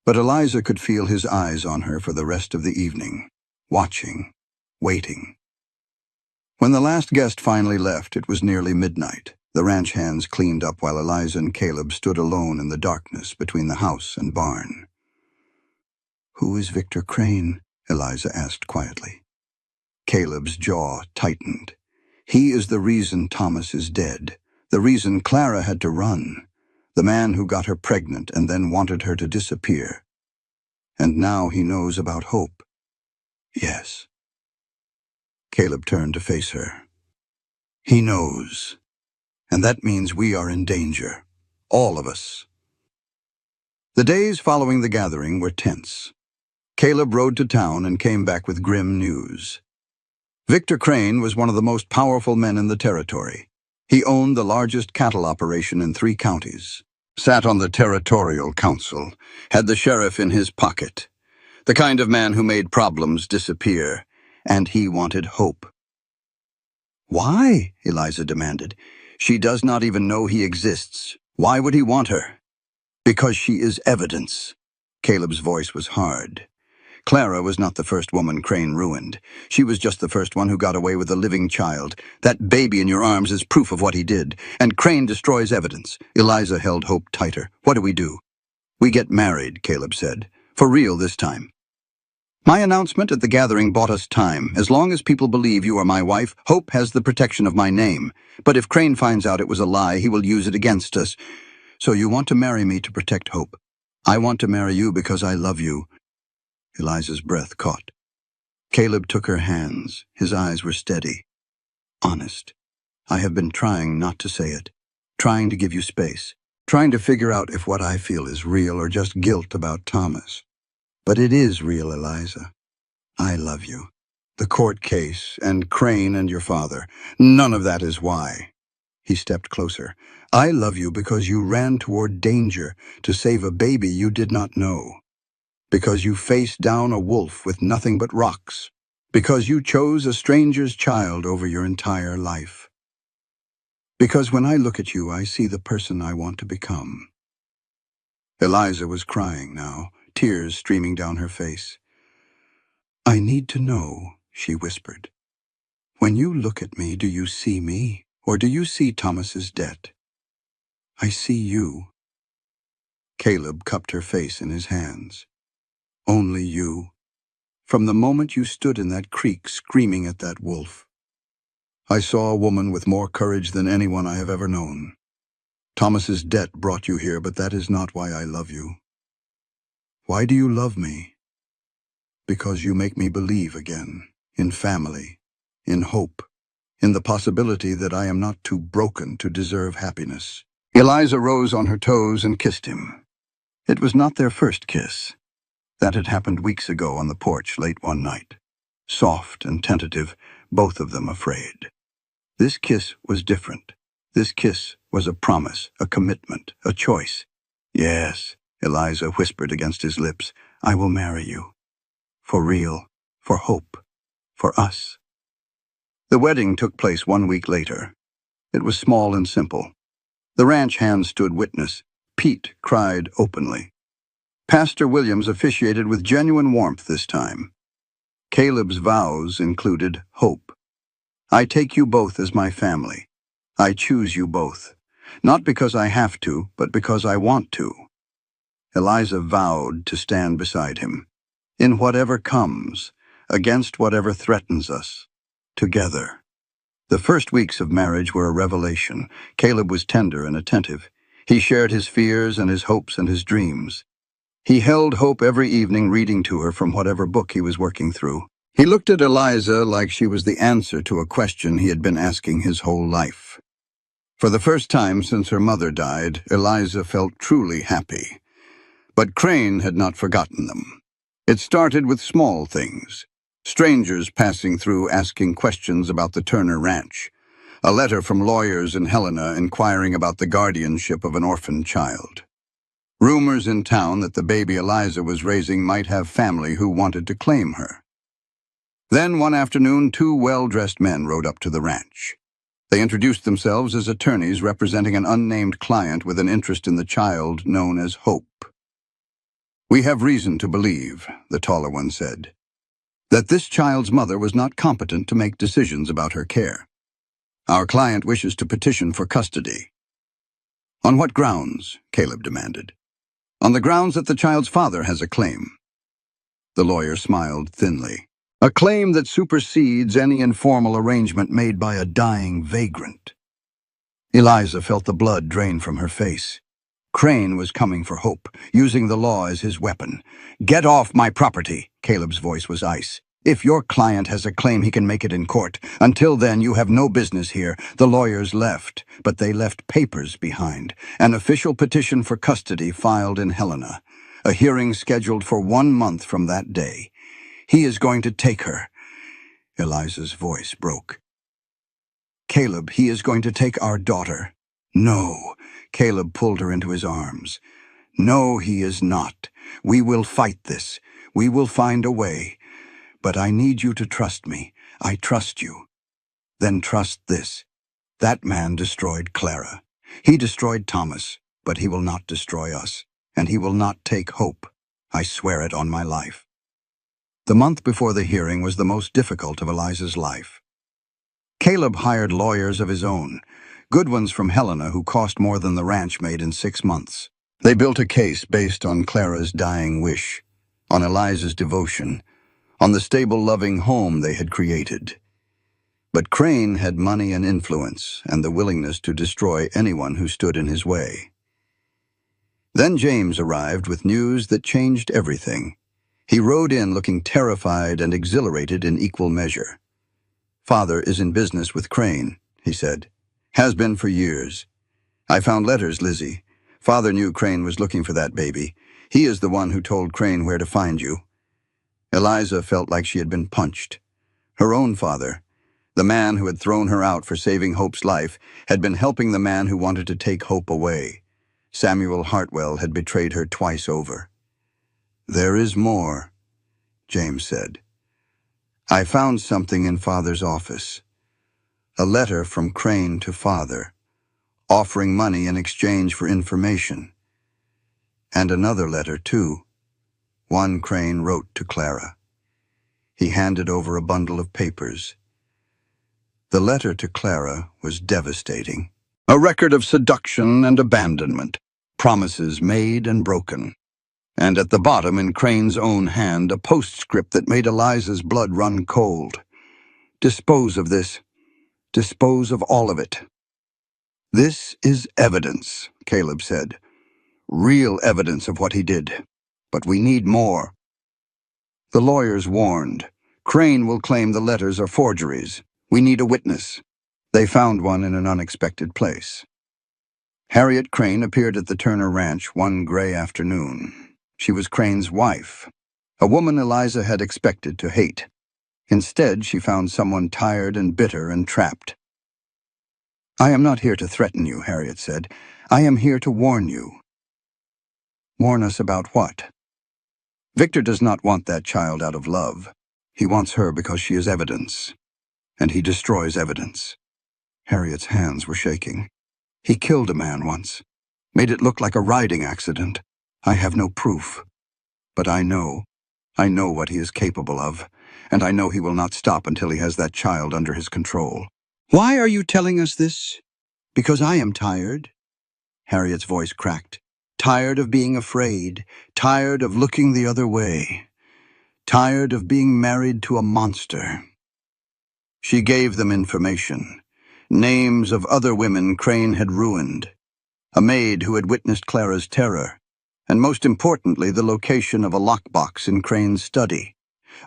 [SPEAKER 1] but Eliza could feel his eyes on her for the rest of the evening, watching, waiting. When the last guest finally left, it was nearly midnight. The ranch hands cleaned up while Eliza and Caleb stood alone in the darkness between the house and barn. "Who is Victor Crane?" Eliza asked quietly. Caleb's jaw tightened. "He is the reason Thomas is dead, the reason Clara had to run, the man who got her pregnant and then wanted her to disappear. And now he knows about Hope." "Yes." Caleb turned to face her. "He knows. And that means we are in danger. All of us." The days following the gathering were tense. Caleb rode to town and came back with grim news. Victor Crane was one of the most powerful men in the territory. He owned the largest cattle operation in 3 counties, sat on the territorial council, had the sheriff in his pocket, the kind of man who made problems disappear, and he wanted Hope. "Why?" Eliza demanded. "She does not even know he exists. Why would he want her?" "Because she is evidence." Caleb's voice was hard. Clara was not the first woman Crane ruined. She was just the first one who got away with a living child. That baby in your arms is proof of what he did. And Crane destroys evidence. Eliza held Hope tighter. "What do? "We get married," Caleb said. "For real this time. My announcement at the gathering bought us time. As long as people believe you are my wife, Hope has the protection of my name. But if Crane finds out it was a lie, he will use it against us. So you want to marry me to protect Hope. I want to marry you because I love you." Eliza's breath caught. Caleb took her hands. His eyes were steady. "Honest. I have been trying not to say it. Trying to give you space. Trying to figure out if what I feel is real or just guilt about Thomas. But it is real, Eliza. I love you. The court case, and Crane and your father. None of that is why." He stepped closer. "I love you because you ran toward danger to save a baby you did not know. Because you faced down a wolf with nothing but rocks. Because you chose a stranger's child over your entire life. Because when I look at you, I see the person I want to become." Eliza was crying now, tears streaming down her face. "I need to know," she whispered. "When you look at me, do you see me, or do you see Thomas's debt?" "I see you." Caleb cupped her face in his hands. "Only you. From the moment you stood in that creek screaming at that wolf. I saw a woman with more courage than anyone I have ever known. Thomas's debt brought you here, but that is not why I love you. Why do you love me? Because you make me believe again, in family, in hope, in the possibility that I am not too broken to deserve happiness." Eliza rose on her toes and kissed him. It was not their first kiss. That had happened weeks ago on the porch late one night. Soft and tentative, both of them afraid. This kiss was different. This kiss was a promise, a commitment, a choice. "Yes," Eliza whispered against his lips, "I will marry you. For real, for Hope, for us." The wedding took place 1 week later. It was small and simple. The ranch hands stood witness. Pete cried openly. Pastor Williams officiated with genuine warmth this time. Caleb's vows included hope. "I take you both as my family. I choose you both. Not because I have to, but because I want to." Eliza vowed to stand beside him. In whatever comes, against whatever threatens us, together. The first weeks of marriage were a revelation. Caleb was tender and attentive. He shared his fears and his hopes and his dreams. He held Hope every evening, reading to her from whatever book he was working through. He looked at Eliza like she was the answer to a question he had been asking his whole life. For the first time since her mother died, Eliza felt truly happy. But Crane had not forgotten them. It started with small things. Strangers passing through asking questions about the Turner Ranch. A letter from lawyers in Helena inquiring about the guardianship of an orphaned child. Rumors in town that the baby Eliza was raising might have family who wanted to claim her. Then one afternoon, two well-dressed men rode up to the ranch. They introduced themselves as attorneys representing an unnamed client with an interest in the child known as Hope. "We have reason to believe," the taller one said, "that this child's mother was not competent to make decisions about her care. Our client wishes to petition for custody." "On what grounds?" Caleb demanded. "On the grounds that the child's father has a claim." The lawyer smiled thinly. "A claim that supersedes any informal arrangement made by a dying vagrant." Eliza felt the blood drain from her face. Crane was coming for Hope, using the law as his weapon. "Get off my property," Caleb's voice was ice. "If your client has a claim, he can make it in court. Until then, you have no business here." The lawyers left, but they left papers behind. An official petition for custody filed in Helena. A hearing scheduled for 1 month from that day. "He is going to take her." Eliza's voice broke. "Caleb, he is going to take our daughter." "No." Caleb pulled her into his arms. "No, he is not. We will fight this. We will find a way. But I need you to trust me. I trust you. Then trust this. That man destroyed Clara. He destroyed Thomas, but he will not destroy us. And he will not take Hope. I swear it on my life." The month before the hearing was the most difficult of Eliza's life. Caleb hired lawyers of his own, good ones from Helena who cost more than the ranch made in 6 months. They built a case based on Clara's dying wish, on Eliza's devotion, on the stable, loving home they had created. But Crane had money and influence and the willingness to destroy anyone who stood in his way. Then James arrived with news that changed everything. He rode in looking terrified and exhilarated in equal measure. "Father is in business with Crane," he said. "Has been for years. I found letters, Lizzie. Father knew Crane was looking for that baby. He is the one who told Crane where to find you." Eliza felt like she had been punched. Her own father, the man who had thrown her out for saving Hope's life, had been helping the man who wanted to take Hope away. Samuel Hartwell had betrayed her twice over. "There is more," James said. "I found something in Father's office. A letter from Crane to Father, offering money in exchange for information. And another letter, too. One Crane wrote to Clara." He handed over a bundle of papers. The letter to Clara was devastating. A record of seduction and abandonment, promises made and broken. And at the bottom, in Crane's own hand, a postscript that made Eliza's blood run cold. "Dispose of this. Dispose of all of it." "This is evidence," Caleb said. "Real evidence of what he did. But we need more." The lawyers warned. "Crane will claim the letters are forgeries. We need a witness." They found one in an unexpected place. Harriet Crane appeared at the Turner Ranch one gray afternoon. She was Crane's wife, a woman Eliza had expected to hate. Instead, she found someone tired and bitter and trapped. "I am not here to threaten you," Harriet said. "I am here to warn you." "Warn us about what?" "Victor does not want that child out of love. He wants her because she is evidence. And he destroys evidence." Harriet's hands were shaking. "He killed a man once. Made it look like a riding accident. I have no proof. But I know what he is capable of. And I know he will not stop until he has that child under his control." "Why are you telling us this?" "Because I am tired." Harriet's voice cracked. "Tired of being afraid. Tired of looking the other way. Tired of being married to a monster." She gave them information. Names of other women Crane had ruined. A maid who had witnessed Clara's terror. And most importantly, the location of a lockbox in Crane's study.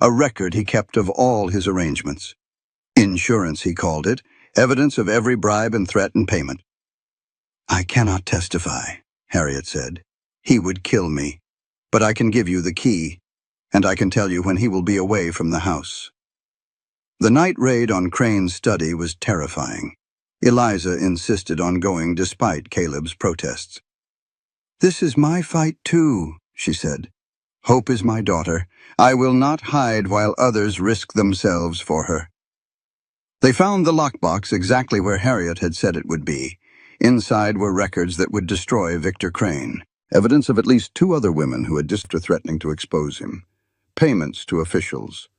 [SPEAKER 1] A record he kept of all his arrangements. Insurance, he called it. Evidence of every bribe and threat and payment. "I cannot testify," Harriet said. "He would kill me. But I can give you the key, and I can tell you when he will be away from the house." The night raid on Crane's study was terrifying. Eliza insisted on going despite Caleb's protests. "This is my fight too," she said. "Hope is my daughter. I will not hide while others risk themselves for her." They found the lockbox exactly where Harriet had said it would be. Inside were records that would destroy Victor Crane, evidence of at least 2 other women who had disappeared threatening to expose him, payments to officials,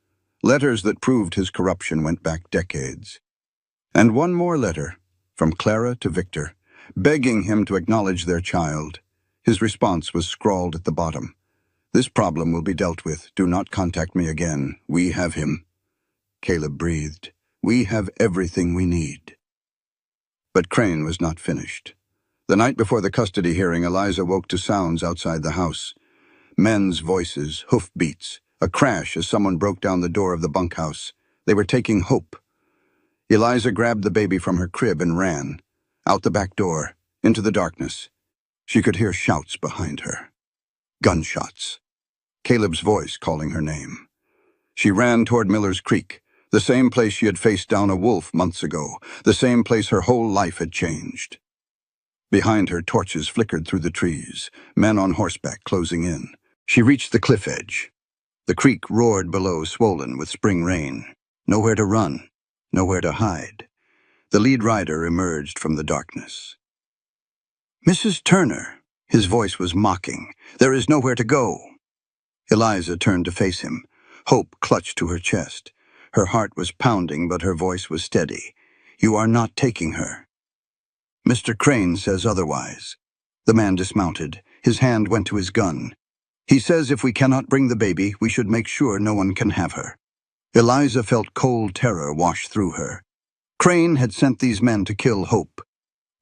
[SPEAKER 1] letters that proved his corruption went back decades. And one more letter, from Clara to Victor, begging him to acknowledge their child. His response was scrawled at the bottom. "This problem will be dealt with. Do not contact me again. We have him." Caleb breathed. "We have everything we need." But Crane was not finished. The night before the custody hearing, Eliza woke to sounds outside the house. Men's voices, hoofbeats, a crash as someone broke down the door of the bunkhouse. They were taking Hope. Eliza grabbed the baby from her crib and ran. Out the back door, into the darkness. She could hear shouts behind her. Gunshots. Caleb's voice calling her name. She ran toward Miller's Creek, the same place she had faced down a wolf months ago, the same place her whole life had changed. Behind her, torches flickered through the trees, men on horseback closing in. She reached the cliff edge. The creek roared below, swollen with spring rain. Nowhere to run, nowhere to hide. The lead rider emerged from the darkness. "Mrs. Turner," his voice was mocking. "There is nowhere to go." Eliza turned to face him. Hope clutched to her chest. Her heart was pounding, but her voice was steady. "You are not taking her." "Mr. Crane says otherwise." The man dismounted. His hand went to his gun. "He says if we cannot bring the baby, we should make sure no one can have her." Eliza felt cold terror wash through her. Crane had sent these men to kill Hope,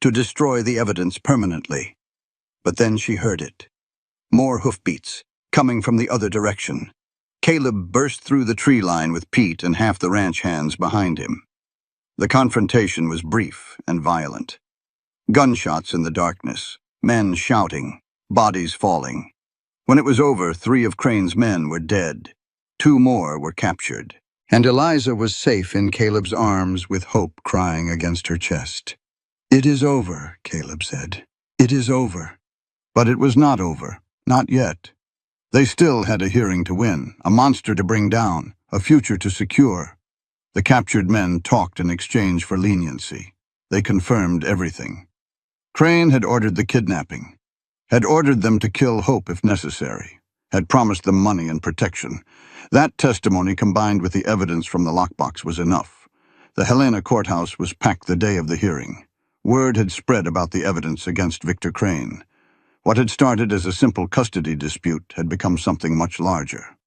[SPEAKER 1] to destroy the evidence permanently. But then she heard it. More hoofbeats, coming from the other direction. Caleb burst through the tree line with Pete and half the ranch hands behind him. The confrontation was brief and violent. Gunshots in the darkness, men shouting, bodies falling. When it was over, 3 of Crane's men were dead. 2 more were captured. And Eliza was safe in Caleb's arms with Hope crying against her chest. "It is over," Caleb said. "It is over." But it was not over. Not yet. They still had a hearing to win, a monster to bring down, a future to secure. The captured men talked in exchange for leniency. They confirmed everything. Crane had ordered the kidnapping, had ordered them to kill Hope if necessary, had promised them money and protection. That testimony combined with the evidence from the lockbox was enough. The Helena courthouse was packed the day of the hearing. Word had spread about the evidence against Victor Crane. What had started as a simple custody dispute had become something much larger.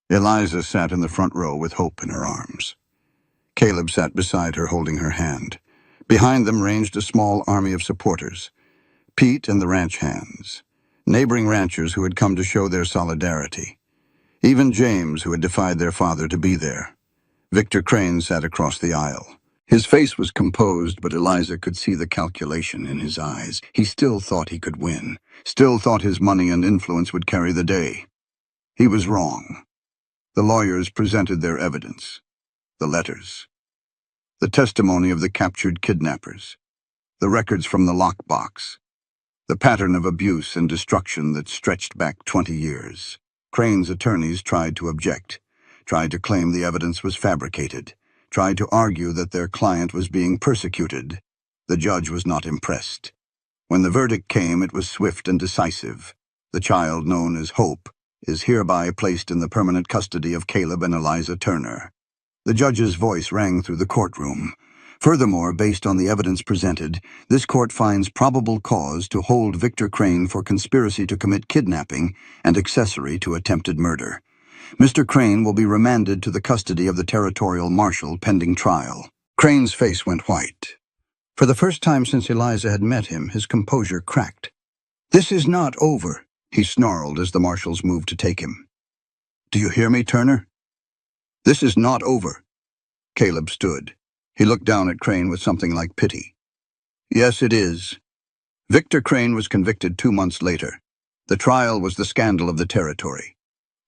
[SPEAKER 1] Eliza sat in the front row with Hope in her arms. Caleb sat beside her, holding her hand. Behind them ranged a small army of supporters. Pete and the ranch hands, neighboring ranchers who had come to show their solidarity. Even James, who had defied their father to be there. Victor Crane sat across the aisle. His face was composed, but Eliza could see the calculation in his eyes. He still thought he could win, still thought his money and influence would carry the day. He was wrong. The lawyers presented their evidence. The letters. The testimony of the captured kidnappers. The records from the lockbox. The pattern of abuse and destruction that stretched back 20 years. Crane's attorneys tried to object, tried to claim the evidence was fabricated, tried to argue that their client was being persecuted. The judge was not impressed. When the verdict came, it was swift and decisive. The child, known as Hope, is hereby placed in the permanent custody of Caleb and Eliza Turner. The judge's voice rang through the courtroom. Furthermore, based on the evidence presented, this court finds probable cause to hold Victor Crane for conspiracy to commit kidnapping and accessory to attempted murder. Mr. Crane will be remanded to the custody of the territorial marshal pending trial. Crane's face went white. For the first time since Eliza had met him, his composure cracked. "This is not over," he snarled as the marshals moved to take him. "Do you hear me, Turner? This is not over." Caleb stood. He looked down at Crane with something like pity. "Yes, it is." Victor Crane was convicted 2 months later. The trial was the scandal of the territory.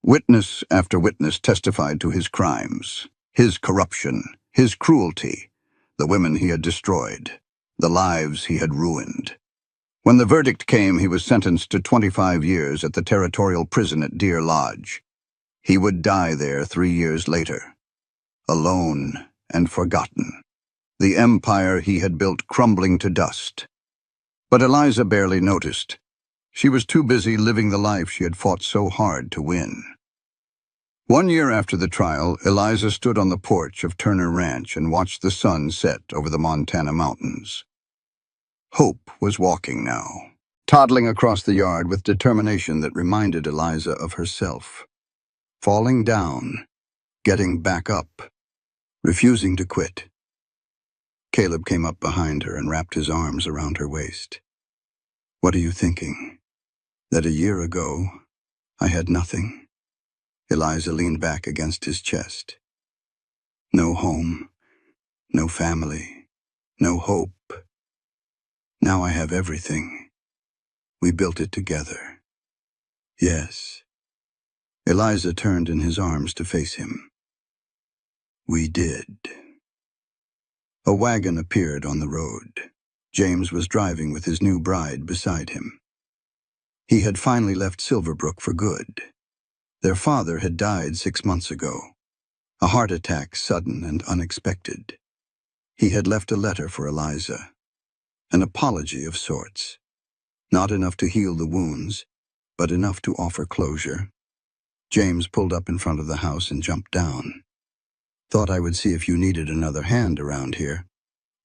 [SPEAKER 1] Witness after witness testified to his crimes, his corruption, his cruelty, the women he had destroyed, the lives he had ruined. When the verdict came, he was sentenced to 25 years at the territorial prison at Deer Lodge. He would die there 3 years later, alone and forgotten, the empire he had built crumbling to dust. But Eliza barely noticed. She was too busy living the life she had fought so hard to win. 1 year after the trial, Eliza stood on the porch of Turner Ranch and watched the sun set over the Montana mountains. Hope was walking now, toddling across the yard with determination that reminded Eliza of herself. Falling down, getting back up, refusing to quit. Caleb came up behind her and wrapped his arms around her waist. "What are you thinking? That a year ago, I had nothing?" Eliza leaned back against his chest. "No home, no family, no hope. Now I have everything. We built it together." "Yes." Eliza turned in his arms to face him. "We did." A wagon appeared on the road. James was driving with his new bride beside him. He had finally left Silverbrook for good. Their father had died 6 months ago. A heart attack, sudden and unexpected. He had left a letter for Eliza. An apology of sorts. Not enough to heal the wounds, but enough to offer closure. James pulled up in front of the house and jumped down. "Thought I would see if you needed another hand around here."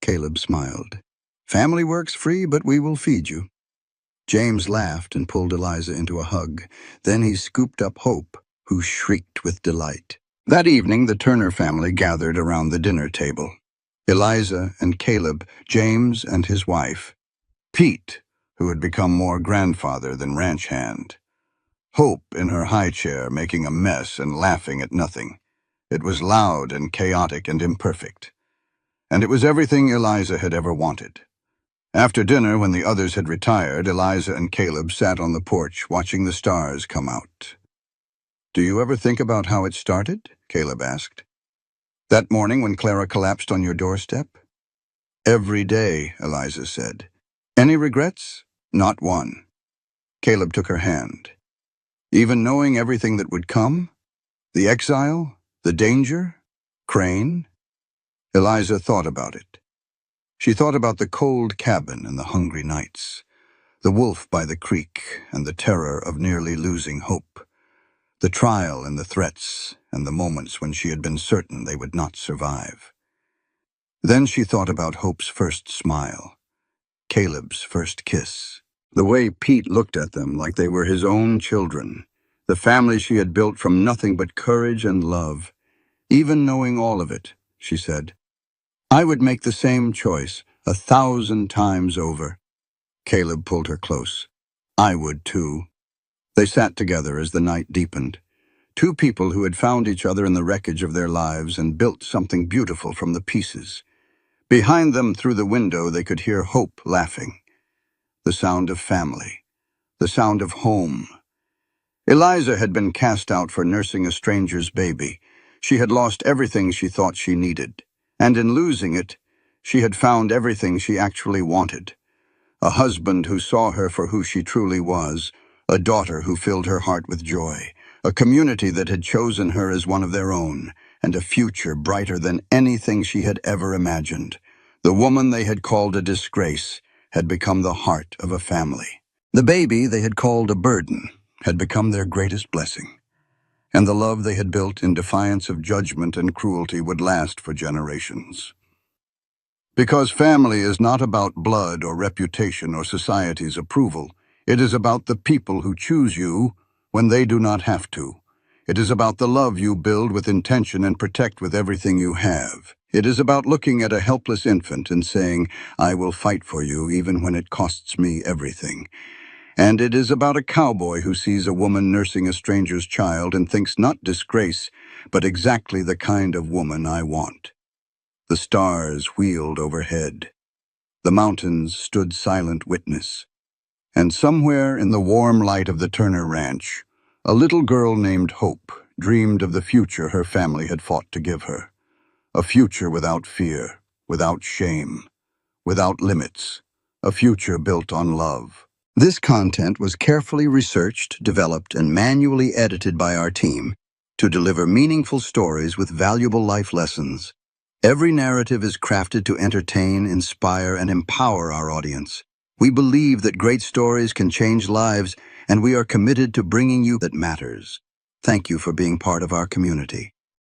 [SPEAKER 1] Caleb smiled. "Family works free, but we will feed you." James laughed and pulled Eliza into a hug. Then he scooped up Hope, who shrieked with delight. That evening, the Turner family gathered around the dinner table. Eliza and Caleb, James and his wife, Pete, who had become more grandfather than ranch hand, Hope in her high chair making a mess and laughing at nothing. It was loud and chaotic and imperfect. And it was everything Eliza had ever wanted. After dinner, when the others had retired, Eliza and Caleb sat on the porch watching the stars come out. "Do you ever think about how it started?" Caleb asked. "That morning when Clara collapsed on your doorstep?" "Every day," Eliza said. "Any regrets?" "Not one." Caleb took her hand. "Even knowing everything that would come? The exile? The danger? Crane?" Eliza thought about it. She thought about the cold cabin and the hungry nights, the wolf by the creek and the terror of nearly losing hope, the trial and the threats and the moments when she had been certain they would not survive. Then she thought about Hope's first smile, Caleb's first kiss, the way Pete looked at them like they were his own children, the family she had built from nothing but courage and love. "Even knowing all of it," she said, "I would make the same choice 1,000 times over." Caleb pulled her close. "I would too." They sat together as the night deepened. Two people who had found each other in the wreckage of their lives and built something beautiful from the pieces. Behind them, through the window, they could hear Hope laughing. The sound of family. The sound of home. Eliza had been cast out for nursing a stranger's baby. She had lost everything she thought she needed. And in losing it, she had found everything she actually wanted. A husband who saw her for who she truly was, a daughter who filled her heart with joy, a community that had chosen her as one of their own, and a future brighter than anything she had ever imagined. The woman they had called a disgrace had become the heart of a family. The baby they had called a burden had become their greatest blessing. And the love they had built in defiance of judgment and cruelty would last for generations. Because family is not about blood or reputation or society's approval. It is about the people who choose you when they do not have to. It is about the love you build with intention and protect with everything you have. It is about looking at a helpless infant and saying, "I will fight for you even when it costs me everything." And it is about a cowboy who sees a woman nursing a stranger's child and thinks not disgrace, but exactly the kind of woman I want. The stars wheeled overhead. The mountains stood silent witness. And somewhere in the warm light of the Turner Ranch, a little girl named Hope dreamed of the future her family had fought to give her. A future without fear, without shame, without limits. a future built on love. This content was carefully researched, developed, and manually edited by our team to deliver meaningful stories with valuable life lessons. Every narrative is crafted to entertain, inspire, and empower our audience. We believe that great stories can change lives, and we are committed to bringing you that matters. Thank you for being part of our community.